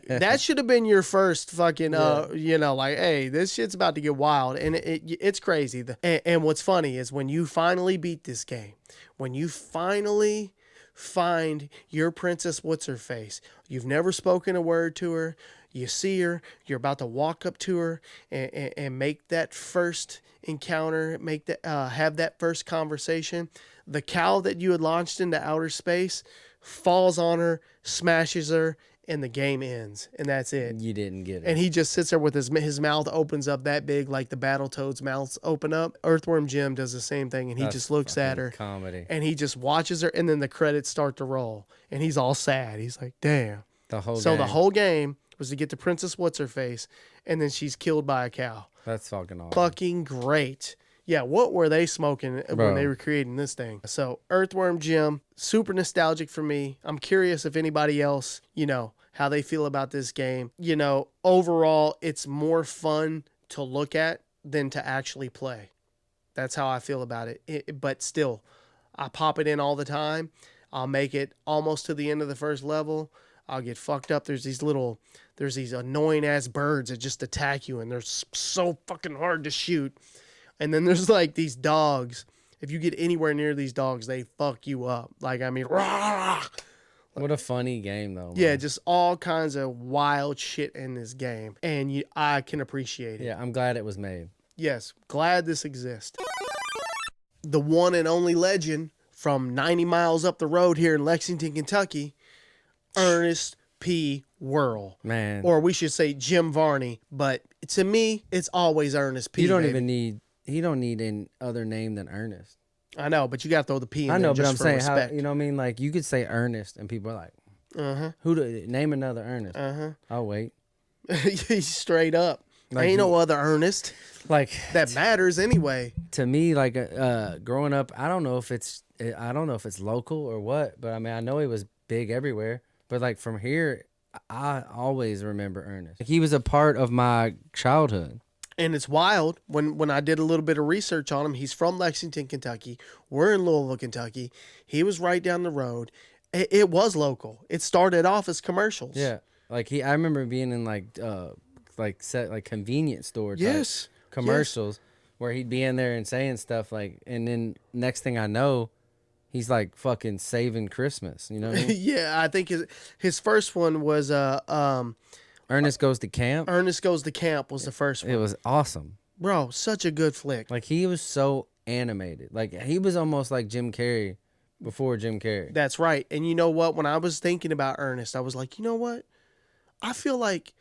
That should have been your first fucking, like, hey, this shit's about to get wild. And it's crazy. And what's funny is when you finally beat this game, when you finally find your Princess What's-Her-Face, you've never spoken a word to her, you see her, you're about to walk up to her and make that first encounter, have that first conversation. The cow that you had launched into outer space falls on her, smashes her, and the game ends, and that's it. You didn't get it. And he just sits there with his mouth opens up that big, like the Battletoads' mouths open up. Earthworm Jim does the same thing, and he just looks at her. Comedy. And he just watches her, and then the credits start to roll, and he's all sad. He's like, damn. The whole game was to get to Princess What's-Her-Face, and then she's killed by a cow. That's fucking awesome. Fucking great. Yeah, what were they smoking when they were creating this thing? So Earthworm Jim, super nostalgic for me. I'm curious if anybody else, how they feel about this game. Overall, it's more fun to look at than to actually play. That's how I feel about it. But still, I pop it in all the time. I'll make it almost to the end of the first level. I'll get fucked up. There's these annoying ass birds that just attack you, and they're so fucking hard to shoot. And then there's like these dogs. If you get anywhere near these dogs, they fuck you up. Like, I mean, rah! What a funny game, though. Man. Yeah, just all kinds of wild shit in this game. And I can appreciate it. Yeah, I'm glad it was made. Yes, glad this exists. The one and only legend from 90 miles up the road here in Lexington, Kentucky, Ernest P. Worrell. Man. Or we should say Jim Varney. But to me, it's always Ernest P. He don't need any other name than Ernest. I know, but you got to throw the P in there. I know, just but I'm for saying, respect. how, you know what I mean? Like, you could say Ernest, and people are like, name another Ernest. I'll wait. Straight up. Like, ain't no other Ernest. Like, that matters anyway. To me, like, growing up, I don't know if it's local or what, but I mean, I know he was big everywhere. But like from here, I always remember Ernest. He was a part of my childhood. And it's wild when I did a little bit of research on him. He's from Lexington, Kentucky. We're in Louisville, Kentucky. He was right down the road. It was local. It started off as commercials. Yeah, like I remember being in like convenience store type commercials where he'd be in there and saying stuff like, and then next thing I know, he's like fucking saving Christmas. You know what I mean? Yeah, I think his first one was Ernest Goes to Camp. Ernest Goes to Camp was the first one. It was awesome. Bro, such a good flick. Like he was so animated. Like he was almost like Jim Carrey before Jim Carrey. That's right. And you know what? When I was thinking about Ernest, I was like, you know what? I feel like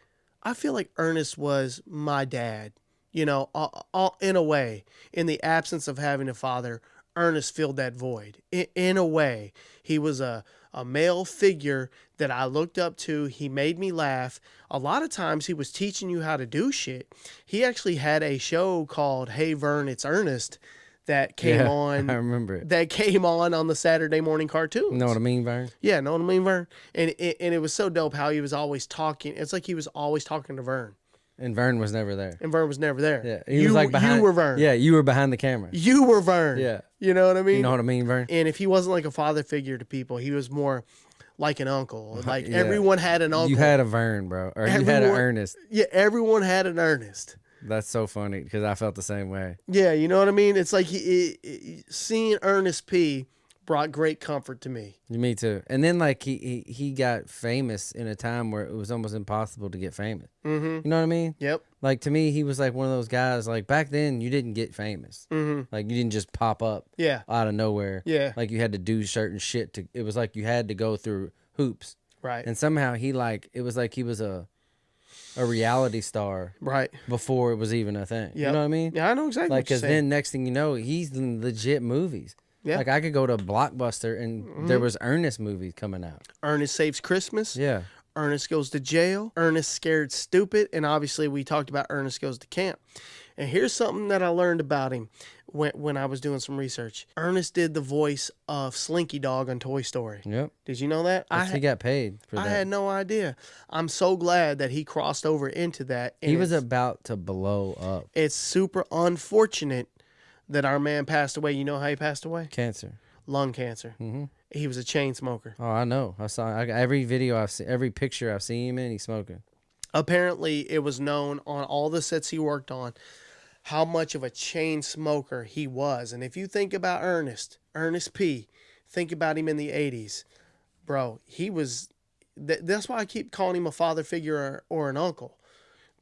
Ernest was my dad. You know, all in a way, in the absence of having a father, Ernest filled that void. In a way, he was a male figure that I looked up to. He made me laugh. A lot of times he was teaching you how to do shit. He actually had a show called Hey Vern, It's Ernest that came on. I remember it. That came on the Saturday morning cartoons. Know what I mean, Vern? Yeah, know what I mean, Vern? And it was so dope how he was always talking. It's like he was always talking to Vern. And Vern was never there. And Vern was never there. Yeah, he was like behind. You were Vern. Yeah, you were behind the camera. You were Vern. Yeah. You know what I mean? You know what I mean, Vern? And if he wasn't like a father figure to people, he was more like an uncle. Like Yeah. everyone had an uncle. You had a Vern, bro. Or you had an Ernest. Yeah, everyone had an Ernest. That's so funny because I felt the same way. Yeah, you know what I mean? It's like seeing Ernest P brought great comfort to me. Me too. And then like he got famous in a time where it was almost impossible to get famous. Mm-hmm. You know what I mean? Yep. Like to me, he was like one of those guys. Like back then, you didn't get famous. Mm-hmm. Like you didn't just pop up. Yeah. Out of nowhere. Yeah. Like you had to do certain shit to. It was like you had to go through hoops. Right. And somehow it was like he was a reality star. Right. Before it was even a thing. Yep. You know what I mean? Yeah, I know exactly. Like what you're because then next thing you know, he's in legit movies. Yeah. Like I could go to Blockbuster and there was Ernest movies coming out. Ernest Saves Christmas. Yeah. Ernest Goes to Jail. Ernest Scared Stupid. And obviously we talked about Ernest Goes to Camp. And here's something that I learned about him when I was doing some research. Ernest did the voice of Slinky Dog on Toy Story. Yep. Did you know that? He got paid for that. I had no idea. I'm so glad that he crossed over into that. He was about to blow up. It's super unfortunate that our man passed away. You know how he passed away? Cancer. Lung cancer. Mm-hmm. He was a chain smoker. Oh, I know. I saw every video I've seen, every picture I've seen him in, he's smoking. Apparently, it was known on all the sets he worked on how much of a chain smoker he was. And if you think about Ernest P, think about him in the 80s. Bro, he was... That's why I keep calling him a father figure or an uncle.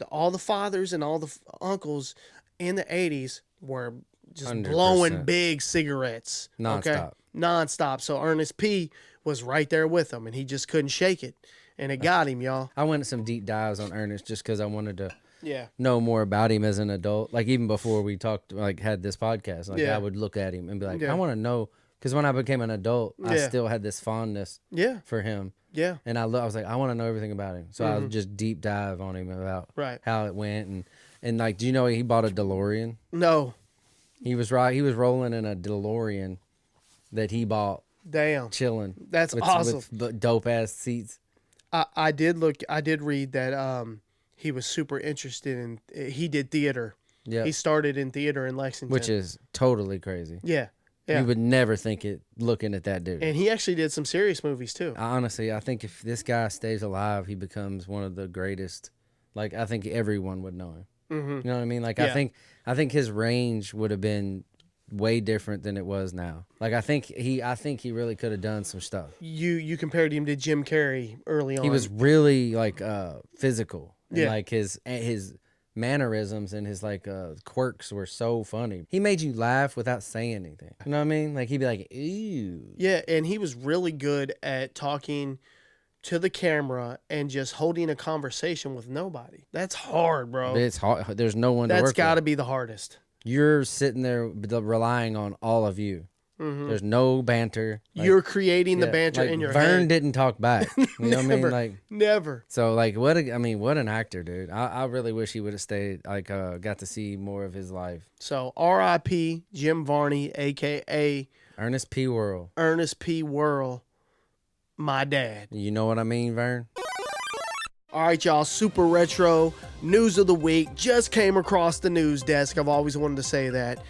All the fathers and all the uncles in the 80s were just 100%. Blowing big cigarettes. Nonstop. Okay? Nonstop. So Ernest P was right there with him, and he just couldn't shake it. And it got him, y'all. I went some deep dives on Ernest just because I wanted to Yeah. know more about him as an adult. Like even before we talked, like had this podcast, like I would look at him and be like, I want to know. Because when I became an adult, I still had this fondness for him. Yeah. And I was like, I want to know everything about him. So I would just deep dive on him about how it went. And like, do you know he bought a DeLorean? No. He was rolling in a DeLorean that he bought. Damn. Chilling. That's awesome. With dope ass seats. I did read that he was super interested in, he did theater. Yeah. He started in theater in Lexington. Which is totally crazy. Yeah. Yeah. You would never think it looking at that dude. And he actually did some serious movies too. Honestly, I think if this guy stays alive, he becomes one of the greatest. Like I think everyone would know him. Mm-hmm. You know what I mean? Like I think his range would have been way different than it was now. Like I think he really could have done some stuff. You compared him to Jim Carrey early on. He was really like physical. And like his mannerisms and his like quirks were so funny. He made you laugh without saying anything. You know what I mean? Like he'd be like, "Ew." Yeah, and he was really good at talking to the camera and just holding a conversation with nobody. That's hard, bro. It's hard. There's no one to work with. That's got to be the hardest. You're sitting there relying on all of you. Mm-hmm. There's no banter. Like, you're creating the banter in your Vern head. Vern didn't talk back. You know what I mean? Like never. So like what an actor, dude. I really wish he would have stayed. Like got to see more of his life. So R.I.P. Jim Varney, aka Ernest P. Worrell. Ernest P. Worrell, my dad. You know what I mean, Vern? All right, y'all, super retro news of the week just came across the news desk. I've always wanted to say that.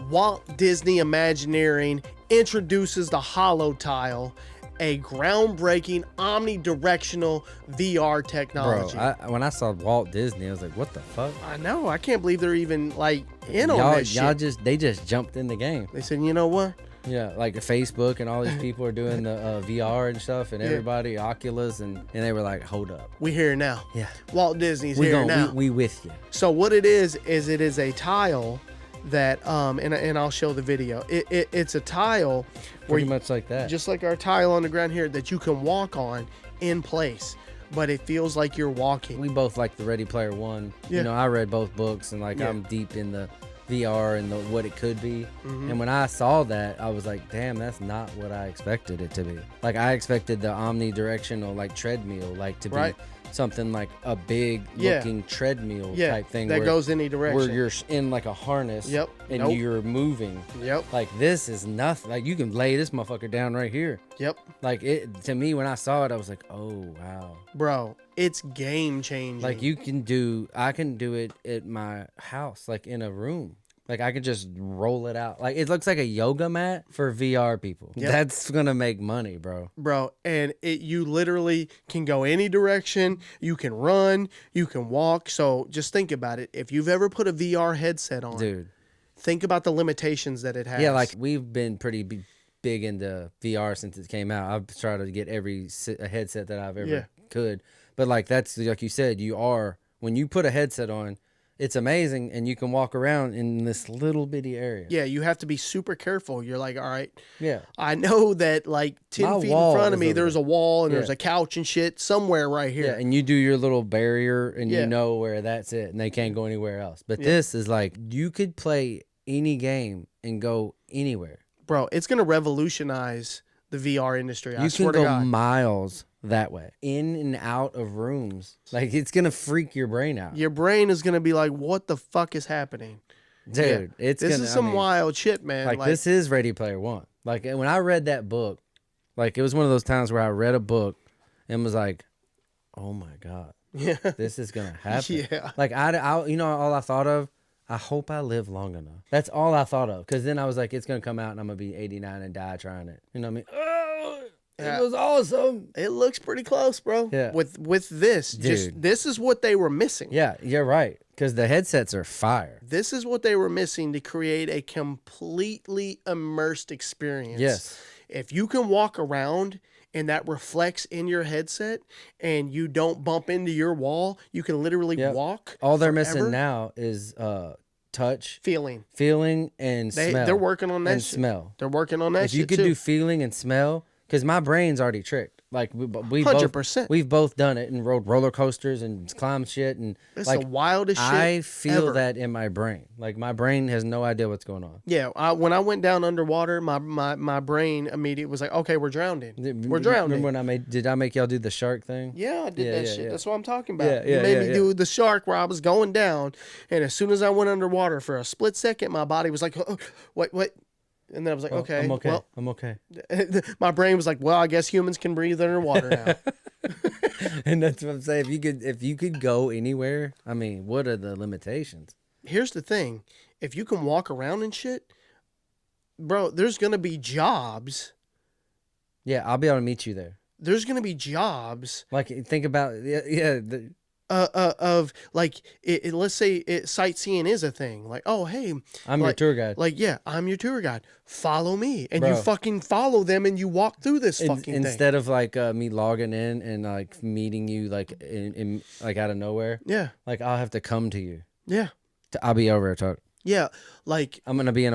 Walt Disney Imagineering introduces the Holotile, a groundbreaking omnidirectional VR technology. Bro, when I saw Walt Disney, I was like, what the fuck? I know. I can't believe they're even like in on that shit. They just jumped in the game. They said, you know what? Yeah, like Facebook and all these people are doing the VR and stuff, and everybody Oculus, and they were like, hold up, we here now. Yeah, Walt Disney's here now. We with you. So what it is it is a tile that and I'll show the video. It's a tile where Pretty much like that, just like our tile on the ground here, that you can walk on in place, but it feels like you're walking. We both like the Ready Player One. Yeah. You know, I read both books, and like I'm deep in the VR and what it could be. And when I saw that, I was like, damn, that's not what I expected it to be. Like, I expected the omnidirectional like treadmill like to be something like a big looking treadmill type thing that goes any direction, where you're in like a harness and you're moving. Like, this is nothing. Like, you can lay this motherfucker down right here. Like, it to me, when I saw it, I was like, oh wow, bro, it's game changing. like I can do it at my house, like in a room. Like, I could just roll it out. Like, it looks like a yoga mat for VR people. That's gonna make money, bro. And you literally can go any direction. You can run, you can walk. So just think about it. If you've ever put a VR headset on, dude, think about the limitations that it has. Yeah, like, we've been pretty big into VR since it came out. I've tried to get every headset that I've ever could. But like, that's like you said, when you put a headset on, it's amazing, and you can walk around in this little bitty area. Yeah, you have to be super careful. You're like, all right, I know that like 10 feet in front of me, there's a wall and there's a couch and shit somewhere right here. Yeah, and you do your little barrier, and you know where that's it, and they can't go anywhere else. But this is like, you could play any game and go anywhere. Bro, it's going to revolutionize the VR industry. I swear to God. You can go miles that way, in and out of rooms. Like, it's gonna freak your brain out. Your brain is gonna be like, what the fuck is happening, dude? This is some wild shit, man. Like, this is Ready Player One. Like, when I read that book, like, it was one of those times where I read a book and was like, oh my God, this is gonna happen. Like, I you know, all I thought of, I hope I live long enough. That's all I thought of, because then I was like, it's gonna come out and I'm gonna be 89 and die trying it. You know what I mean? It was awesome. It looks pretty close, bro. Yeah. With this, dude, this is what they were missing. Yeah, you're right. Because the headsets are fire. This is what they were missing to create a completely immersed experience. Yes. If you can walk around and that reflects in your headset, and you don't bump into your wall, you can literally walk. All they're missing now is touch, feeling, and smell. They're working on that. And shit. Smell. They're working on that. If you could do feeling and smell. Because my brain's already tricked. Like, we 100%. We've both done it and rode roller coasters and climbed shit. And it's like, the wildest shit I feel ever. That in my brain. Like, my brain has no idea what's going on. Yeah, when I went down underwater, my brain immediately was like, okay, we're drowning. We're drowning. Remember when did I make y'all do the shark thing? Yeah, I did that shit. Yeah. That's what I'm talking about. You made me do the shark where I was going down. And as soon as I went underwater, for a split second, my body was like, oh, what? And then I was like, okay. I'm okay. Well, I'm okay. My brain was like, well, I guess humans can breathe underwater now. And that's what I'm saying. If you could go anywhere, I mean, what are the limitations? Here's the thing. If you can walk around and shit, bro, there's going to be jobs. Yeah, I'll be able to meet you there. There's going to be jobs. Like, think about, of like, let's say sightseeing is a thing. Like, oh, hey, I'm your tour guide. Like, yeah, I'm your tour guide. Follow me, and you fucking follow them, and you walk through this fucking thing. Instead of like me logging in and like meeting you like in like out of nowhere. Yeah, like, I'll have to come to you. Yeah, I'll be over there talk. Yeah, like I'm gonna be in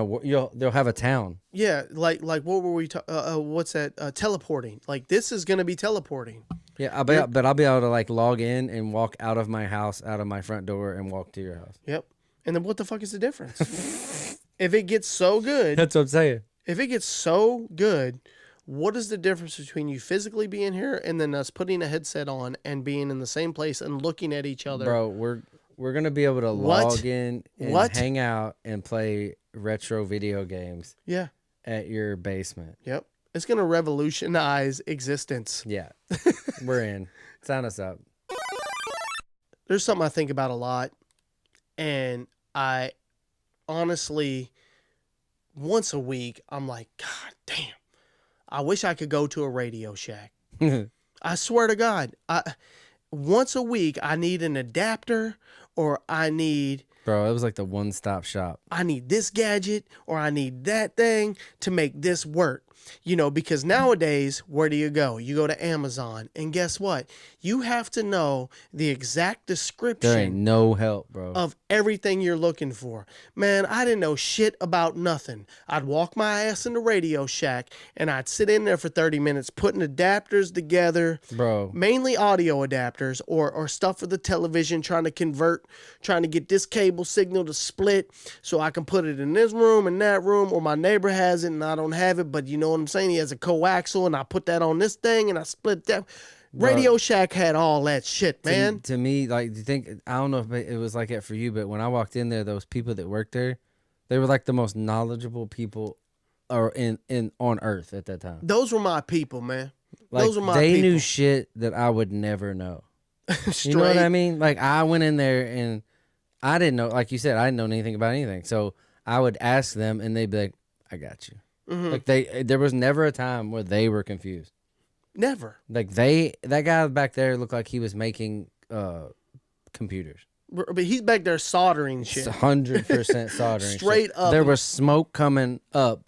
they'll have a town. Yeah, like what were we? What's that? Teleporting. Like, this is gonna be teleporting. Yeah, but I'll be able to like log in and walk out of my house, out of my front door, and walk to your house. Yep. And then what the fuck is the difference? If it gets so good, that's what I'm saying. If it gets so good, what is the difference between you physically being here and then us putting a headset on and being in the same place and looking at each other? Bro, we're gonna be able to log in and hang out and play retro video games. Yeah. At your basement. Yep. It's gonna revolutionize existence. Yeah. We're in. Sign us up. there's something I think about a lot, and I honestly, once a week, I'm like, God damn, I wish I could go to a Radio Shack. I swear to God, once a week I need an adapter, or I need Bro, it was like the one-stop shop. I need this gadget, or I need that thing to make this work. Because nowadays, where do you go? You go to Amazon, and guess what? You have to know the exact description. There ain't no help, bro. Of everything you're looking for. Man, I didn't know shit about nothing. I'd walk my ass in the Radio Shack, and I'd sit in there for 30 minutes putting adapters together. Bro. Mainly audio adapters or stuff for the television, trying to get this cable signal to split so I can put it in this room and that room, or my neighbor has it and I don't have it, but you know what I'm saying? He has a coaxial, and I put that on this thing and I split that. Radio Shack had all that shit, man. To me, like, I don't know if it was like that for you, but when I walked in there, those people that worked there, they were like the most knowledgeable people on earth at that time. Those were my people, man. Like, those were my they people. knew shit that I would never know. You know what I mean? Like, I went in there and I didn't know, like you said, I didn't know anything about anything. So I would ask them and they'd be like, I got you. Mm-hmm. Like, there was never a time where they were confused. Never. Like, that guy back there looked like he was making computers. But he's back there soldering shit. 100% soldering. Straight up. There was smoke coming up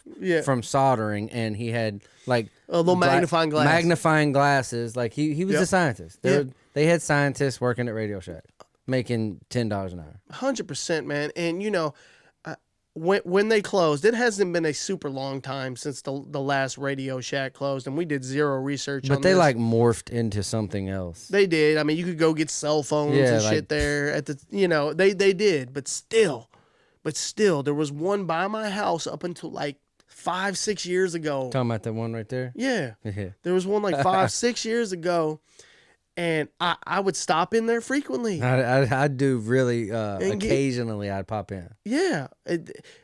from soldering, and he had like a little magnifying glass. Magnifying glasses. Like he was a scientist. They had scientists working at Radio Shack making $10 an hour. 100%, man. And when they closed, it hasn't been a super long time since the last Radio Shack closed, and we did zero research on But they this. like morphed into something else. They did. I mean, you could go get cell phones and shit there at the, they did, but still, there was one by my house up until like 5-6 years ago. Talking about the one right there? Yeah. There was one like 5-6 years ago. And I would stop in there frequently. I do really occasionally. I'd pop in. Yeah.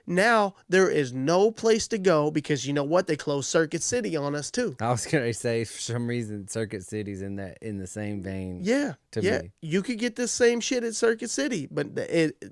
Now there is no place to go because you know what? They closed Circuit City on us too. I was gonna say for some reason Circuit City's in the same vein. Yeah. To me. You could get this same shit at Circuit City, but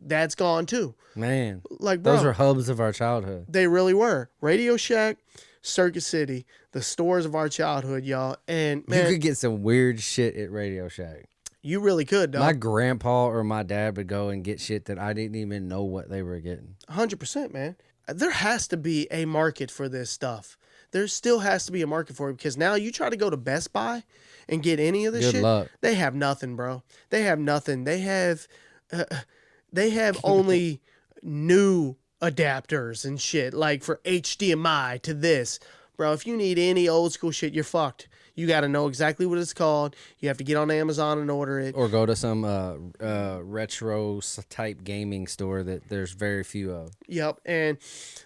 that's gone too. Man, like bro, those were hubs of our childhood. They really were. Radio Shack, Circuit City, the stores of our childhood, y'all. And man, you could get some weird shit at Radio Shack. You really could, dog. My grandpa or my dad would go and get shit that I didn't even know what they were getting. 100%, man. There has to be a market for this stuff. There still has to be a market for it because now you try to go to Best Buy and get any of this shit. Good luck. They have nothing, bro. They have nothing. They have only new adapters and shit, like for HDMI to this. Bro, if you need any old school shit, you're fucked. You got to know exactly what it's called. You have to get on Amazon and order it. Or go to some retro type gaming store that there's very few of. Yep. And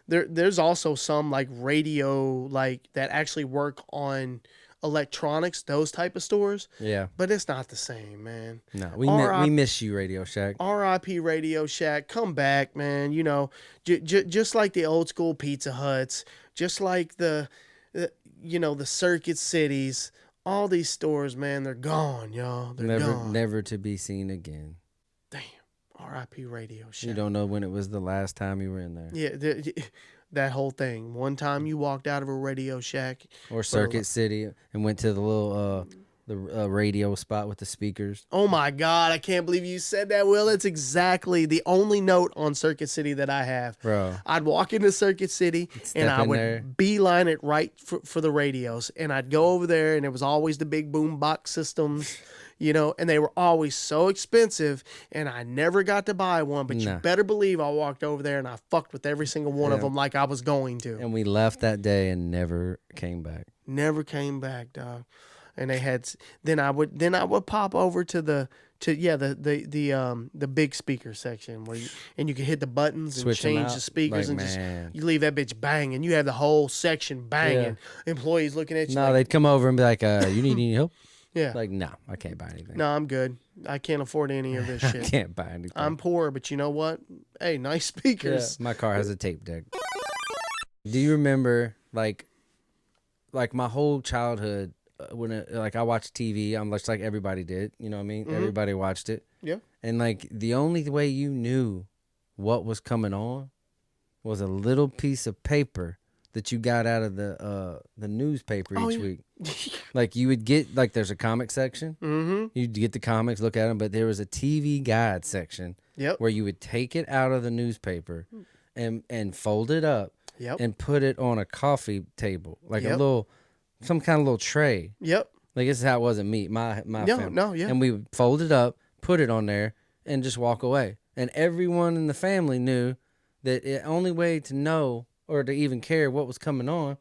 there's also some like radio like that actually work on electronics, those type of stores. Yeah. But it's not the same, man. No, we miss you, Radio Shack. R.I.P. Radio Shack. Come back, man. You know, just like the old school Pizza Huts, just like the Circuit Cities, all these stores, man, they're gone, y'all. They're gone. Never to be seen again. Damn. R.I.P. Radio Shack. You don't know when it was the last time you were in there. Yeah, that whole thing. One time you walked out of a Radio Shack. Or Circuit City and went to the little radio spot with the speakers. Oh, my God. I can't believe you said that, Will. It's exactly the only note on Circuit City that I have. Bro. I'd walk into Circuit City, and I would beeline it right for the radios. And I'd go over there, and it was always the big boom box systems, and they were always so expensive, and I never got to buy one. But you better believe I walked over there, and I fucked with every single one of them like I was going to. And we left that day and never came back. Never came back, dog. And they had. Then I would pop over to the big speaker section where you can hit the buttons and change the speakers and just you leave that bitch banging. You have the whole section banging. Yeah. Employees looking at you. No, they'd come over and be like, "You need any help?" Yeah. Like, no, I can't buy anything. No, I'm good. I can't afford any of this shit. I can't buy anything. I'm poor, but you know what? Hey, nice speakers. Yeah, my car has a tape deck. Do you remember like my whole childhood? like I watched TV. I'm just like everybody did. You know what I mean? Everybody watched it. Yeah. And like the only way you knew what was coming on was a little piece of paper that you got out of the newspaper each week. Like you would get like there's a comic section. You'd get the comics, look at them, but there was a TV guide section. Where you would take it out of the newspaper and fold it up and put it on a coffee table, like some kind of little tray. Like this is how it was at my family. And we would fold it up, put it on there, and just walk away. And everyone in the family knew that the only way to know or to even care what was coming on,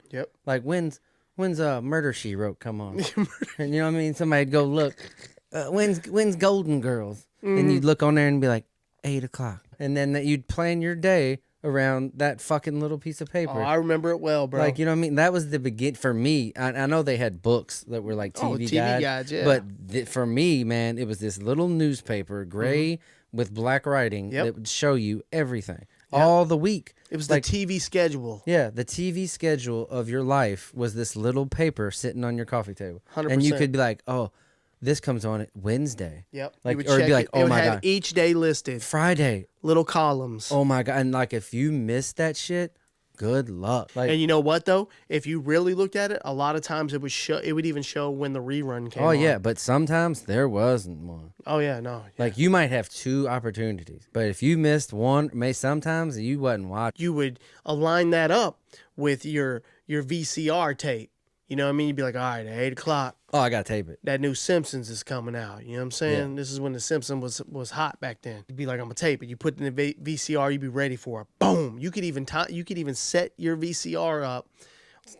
like when's Murder, She Wrote come on? And you know what I mean? Somebody'd go look, when's Golden Girls? And you'd look on there and be like, 8 o'clock. And then you'd plan your day around that fucking little piece of paper. Oh, I remember it well, bro. Like, you know what I mean? That was the begin for me. I know they had books that were like TV guides, but for me, man, it was this little newspaper, gray with black writing that would show you everything all the week. It was like, the TV schedule. Yeah, the TV schedule of your life was this little paper sitting on your coffee table. 100%. And you could be like, oh, this comes on Wednesday. Like, or it'd be like, oh my God. Each day listed. Friday. Little columns. Oh my God. And like, if you missed that shit, good luck. Like, and you know what though? If you really looked at it, a lot of times it would even show when the rerun came on. Oh yeah, but sometimes there wasn't one. Oh yeah, no. Yeah. Like you might have 2 opportunities, but if you missed one, sometimes you wasn't watching. You would align that up with your VCR tape. You know what I mean? You'd be like, all right, at 8 o'clock. Oh, I got to tape it. That new Simpsons is coming out. You know what I'm saying? This is when the Simpsons was hot back then. You'd be like, I'm gonna tape it. You put it in the VCR. You'd be ready for it. Boom. You could even set your VCR up.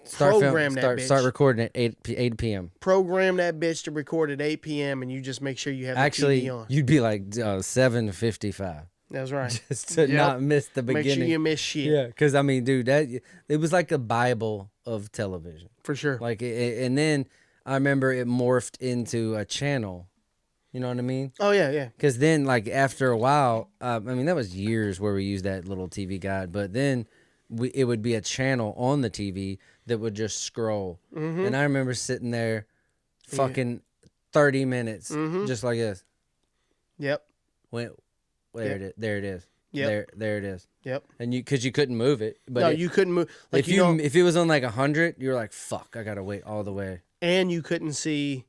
Start recording at 8 p.m. Program that bitch to record at 8 p.m. and you just make sure you have the TV on. You'd be like 7:55. That's right. Just to not miss the beginning. Make sure you miss shit. Yeah, because I mean, dude, it was like a Bible of television. For sure. Like, and then I remember it morphed into a channel. You know what I mean? Oh yeah, yeah. Because then, like after a while, I mean that was years where we used that little TV guide, but then it would be a channel on the TV that would just scroll, and I remember sitting there, fucking 30 minutes, just like this. Yep. There it is. Yep. There it is. Yep. And because you couldn't move it. But no, you couldn't move. Like if it was on like 100, you're like, fuck, I gotta wait all the way. And you couldn't see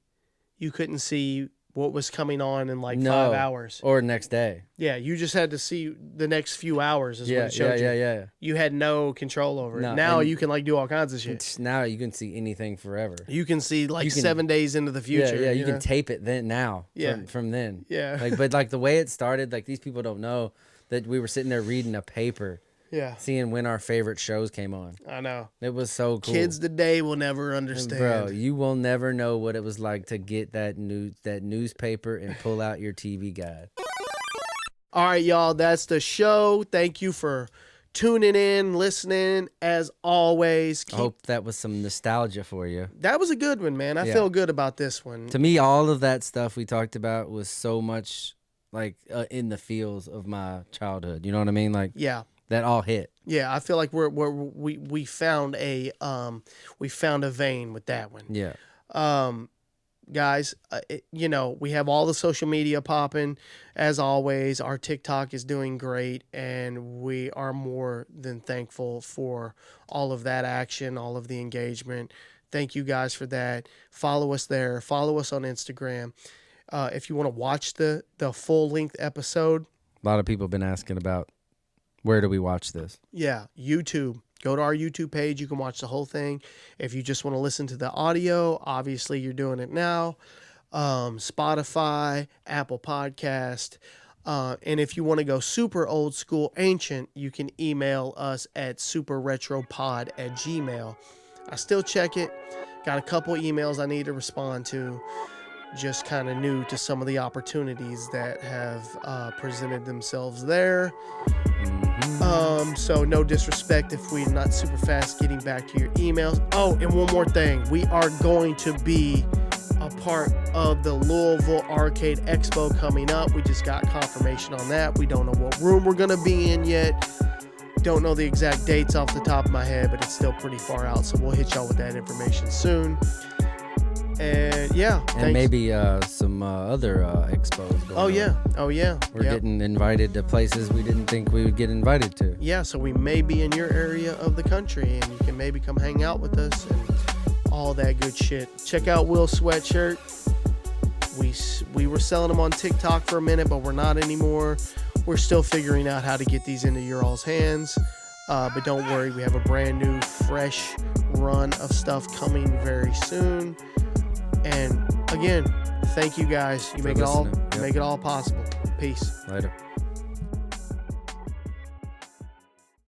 what was coming on in like 5 hours. Or next day. Yeah, you just had to see the next few hours is what it showed you. Yeah. You had no control over it. No, now you can like do all kinds of shit. Now you can see anything forever. You can see like 7 days into the future. Yeah, you can tape it from then. Yeah. But like the way it started, like these people don't know that we were sitting there reading a paper. Yeah. Seeing when our favorite shows came on. I know. It was so cool. Kids today will never understand. Bro, you will never know what it was like to get that newspaper and pull out your TV guide. All right, y'all. That's the show. Thank you for tuning in, listening. As always. I hope that was some nostalgia for you. That was a good one, man. I feel good about this one. To me, all of that stuff we talked about was so much like in the feels of my childhood. You know what I mean? Like, yeah. That all hit. Yeah, I feel like we found a vein with that one. Yeah. Guys, we have all the social media popping. As always, our TikTok is doing great, and we are more than thankful for all of that action, all of the engagement. Thank you guys for that. Follow us there. Follow us on Instagram. If you want to watch the full-length episode. A lot of people have been asking about where do we watch this? Yeah, YouTube. Go to our YouTube page. You can watch the whole thing. If you just want to listen to the audio, obviously you're doing it now. Spotify, Apple Podcast. And if you want to go super old school, ancient, you can email us at superretropod@gmail.com. I still check it. Got a couple emails I need to respond to. Just kind of new to some of the opportunities that have presented themselves there. So no disrespect if we're not super fast getting back to your emails. Oh, and one more thing. We are going to be a part of the Louisville Arcade Expo coming up. We just got confirmation on that. We don't know what room we're going to be in yet. Don't know the exact dates off the top of my head, but it's still pretty far out. So we'll hit y'all with that information soon. And yeah, and maybe some other expos going on. Oh yeah. We're getting invited to places we didn't think we would get invited to. Yeah, so we may be in your area of the country, and you can maybe come hang out with us and all that good shit. Check out Will's sweatshirt. We were selling them on TikTok for a minute, but we're not anymore. We're still figuring out how to get these into your all's hands. But don't worry, we have a brand new, fresh run of stuff coming very soon. And again, thank you guys. You make it all possible. Peace. Later.